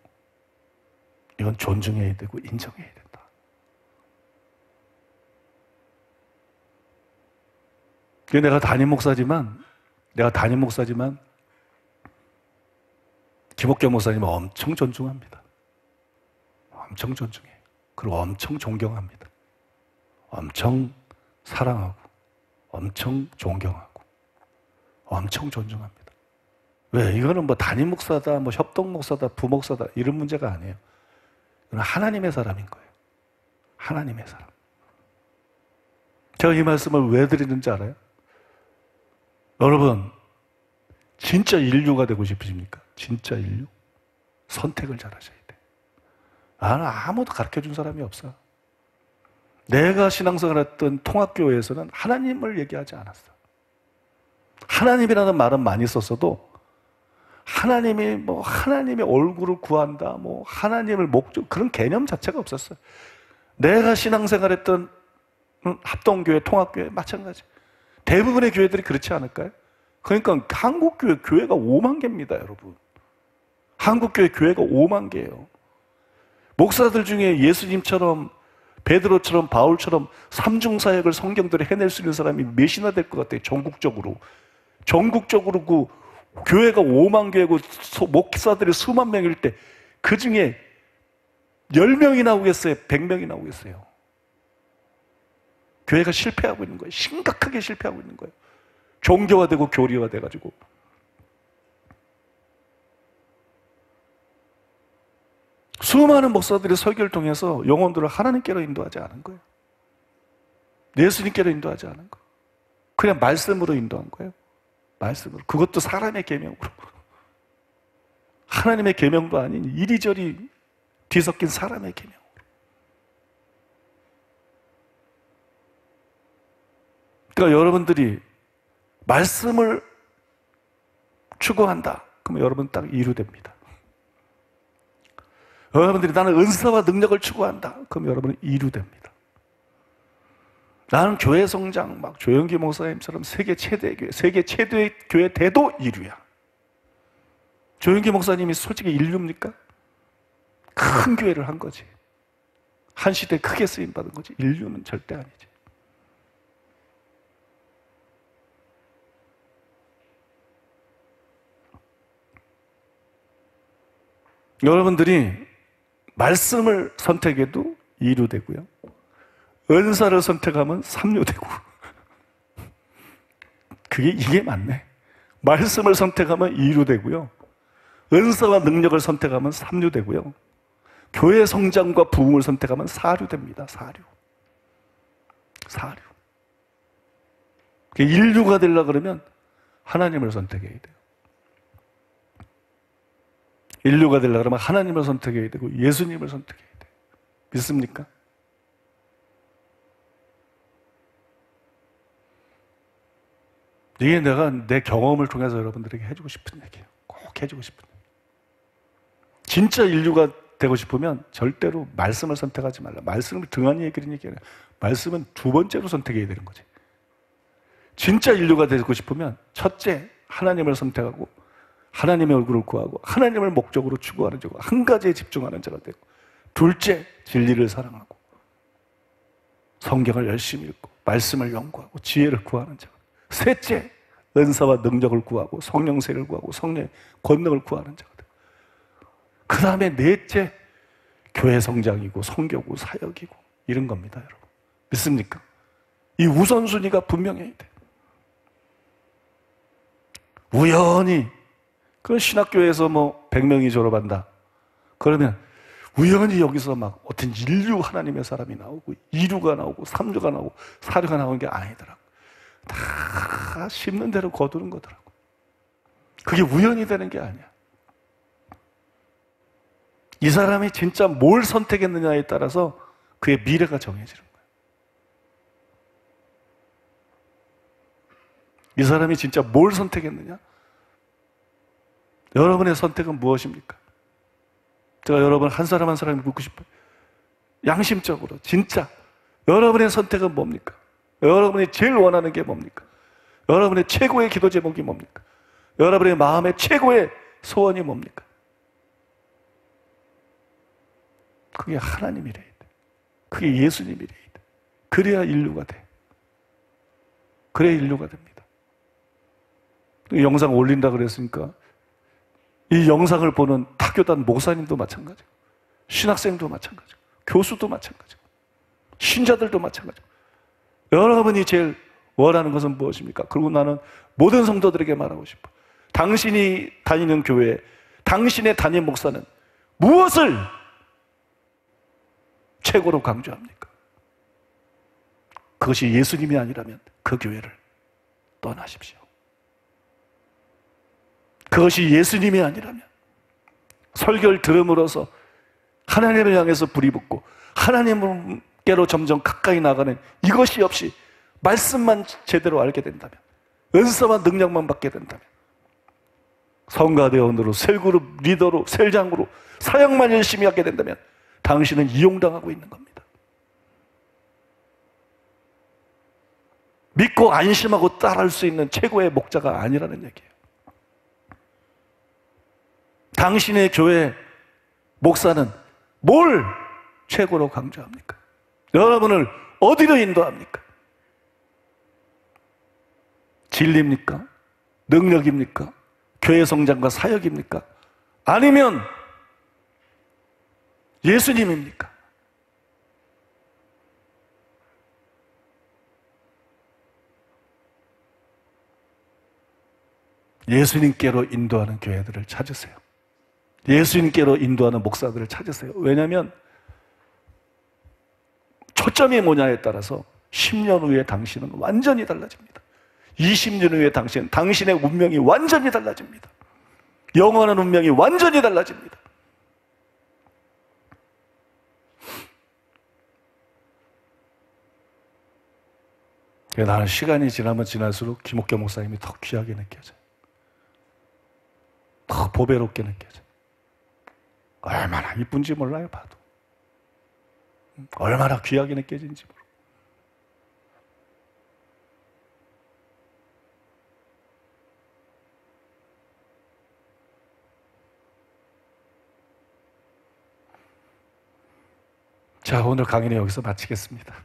이건 존중해야 되고 인정해야 된다. 내가 담임 목사지만 김옥경 목사님은 엄청 존중합니다. 엄청 존중해요. 그리고 엄청 존경합니다. 엄청 사랑하고 엄청 존경하고 엄청 존중합니다. 왜? 이거는 뭐 담임 목사다, 뭐 협동 목사다, 부목사다 이런 문제가 아니에요. 이건 하나님의 사람인 거예요. 하나님의 사람. 제가 이 말씀을 왜 드리는지 알아요? 여러분, 진짜 인류가 되고 싶으십니까? 진짜 인류? 선택을 잘 하셔야 돼요. 나는 아무도 가르쳐준 사람이 없어. 내가 신앙생활 했던 통합교회에서는 하나님을 얘기하지 않았어. 하나님이라는 말은 많이 썼어도 하나님의 얼굴을 구한다, 하나님을 목적, 그런 개념 자체가 없었어요. 내가 신앙생활 했던 합동교회, 통합교회 마찬가지. 대부분의 교회들이 그렇지 않을까요? 그러니까 한국교회, 교회가 5만 개입니다, 여러분. 한국교회 교회가 5만 개예요. 목사들 중에 예수님처럼 베드로처럼 바울처럼 삼중사역을 성경대로 해낼 수 있는 사람이 몇이나 될 것 같아요. 전국적으로 그 교회가 5만 개고 목사들이 수만 명일 때 그 중에 10명이 나오겠어요? 100명이 나오겠어요? 교회가 실패하고 있는 거예요. 심각하게 실패하고 있는 거예요. 종교화되고 교리화돼가지고. 수많은 목사들이 설교를 통해서 영혼들을 하나님께로 인도하지 않은 거예요. 예수님께로 인도하지 않은 거. 그냥 말씀으로 인도한 거예요. 말씀으로. 그것도 사람의 계명으로. 하나님의 계명도 아닌 이리저리 뒤섞인 사람의 계명으로. 그러니까 여러분들이 말씀을 추구한다. 그러면 여러분 딱 이루됩니다. 여러분들이 나는 은사와 능력을 추구한다. 그럼 여러분은 이루됩니다. 나는 교회 성장, 막 조영기 목사님처럼 세계 최대의 교회, 세계 최대의 교회 돼도 이루야. 조영기 목사님이 솔직히 인류입니까? 큰 교회를 한 거지. 한 시대에 크게 쓰임받은 거지. 인류는 절대 아니지. 여러분들이 말씀을 선택해도 이루되고요. 은사를 선택하면 삼류되고. 이게 맞네. 말씀을 선택하면 이루되고요. 은사와 능력을 선택하면 삼류되고요. 교회 성장과 부흥을 선택하면 사류됩니다. 사류. 인류가 되려고 그러면 하나님을 선택해야 돼요. 인류가 되려고 그러면 하나님을 선택해야 되고 예수님을 선택해야 돼요. 믿습니까? 이게 내가 내 경험을 통해서 여러분들에게 해주고 싶은 얘기예요. 꼭 해주고 싶은 얘기. 진짜 인류가 되고 싶으면 절대로 말씀을 선택하지 말라. 말씀을 등한히 그런 얘기 아니라 말씀은 두 번째로 선택해야 되는 거지. 진짜 인류가 되고 싶으면 첫째 하나님을 선택하고 하나님의 얼굴을 구하고 하나님을 목적으로 추구하는 자고 한 가지에 집중하는 자가 되고, 둘째 진리를 사랑하고 성경을 열심히 읽고 말씀을 연구하고 지혜를 구하는 자가, 셋째 은사와 능력을 구하고 성령세를 구하고 성령의 권능을 구하는 자가 되고, 그 다음에 넷째 교회 성장이고 성교고 사역이고 이런 겁니다. 여러분 믿습니까? 이 우선순위가 분명해야 돼요. 우연히 그 신학교에서 100명이 졸업한다 그러면 우연히 여기서 막 어떤 인류 하나님의 사람이 나오고 이류가 나오고 삼류가 나오고 사류가 나오는 게 아니더라고. 다 심는 대로 거두는 거더라고. 그게 우연히 되는 게 아니야. 이 사람이 진짜 뭘 선택했느냐에 따라서 그의 미래가 정해지는 거예요. 이 사람이 진짜 뭘 선택했느냐? 여러분의 선택은 무엇입니까? 제가 여러분 한 사람 한 사람이 묻고 싶어요. 양심적으로 진짜 여러분의 선택은 뭡니까? 여러분이 제일 원하는 게 뭡니까? 여러분의 최고의 기도 제목이 뭡니까? 여러분의 마음의 최고의 소원이 뭡니까? 그게 하나님이래야 돼. 그게 예수님이래야 돼. 그래야 인류가 돼. 그래야 인류가 됩니다. 이 영상 올린다 그랬으니까 이 영상을 보는 타교단 목사님도 마찬가지고 신학생도 마찬가지고 교수도 마찬가지고 신자들도 마찬가지고 여러분이 제일 원하는 것은 무엇입니까? 그리고 나는 모든 성도들에게 말하고 싶어. 당신이 다니는 교회, 당신의 담임 목사는 무엇을 최고로 강조합니까? 그것이 예수님이 아니라면 그 교회를 떠나십시오. 그것이 예수님이 아니라면 설교를 들음으로써 하나님을 향해서 불이 붙고 하나님께로 점점 가까이 나가는 이것이 없이 말씀만 제대로 알게 된다면, 은사와 능력만 받게 된다면, 성가대원으로 셀그룹 리더로 셀장으로 사역만 열심히 하게 된다면 당신은 이용당하고 있는 겁니다. 믿고 안심하고 따라할 수 있는 최고의 목자가 아니라는 얘기예요. 당신의 교회 목사는 뭘 최고로 강조합니까? 여러분을 어디로 인도합니까? 진리입니까? 능력입니까? 교회 성장과 사역입니까? 아니면 예수님입니까? 예수님께로 인도하는 교회들을 찾으세요. 예수님께로 인도하는 목사들을 찾으세요. 왜냐하면 초점이 뭐냐에 따라서 10년 후에 당신은 완전히 달라집니다. 20년 후에 당신의 운명이 완전히 달라집니다. 영원한 운명이 완전히 달라집니다. 나는 시간이 지나면 지날수록 김옥경 목사님이 더 귀하게 느껴져요. 더 보배롭게 느껴져요. 얼마나 이쁜지 몰라요, 봐도. 얼마나 귀하게 느껴지는지 모르고. 자, 오늘 강의는 여기서 마치겠습니다.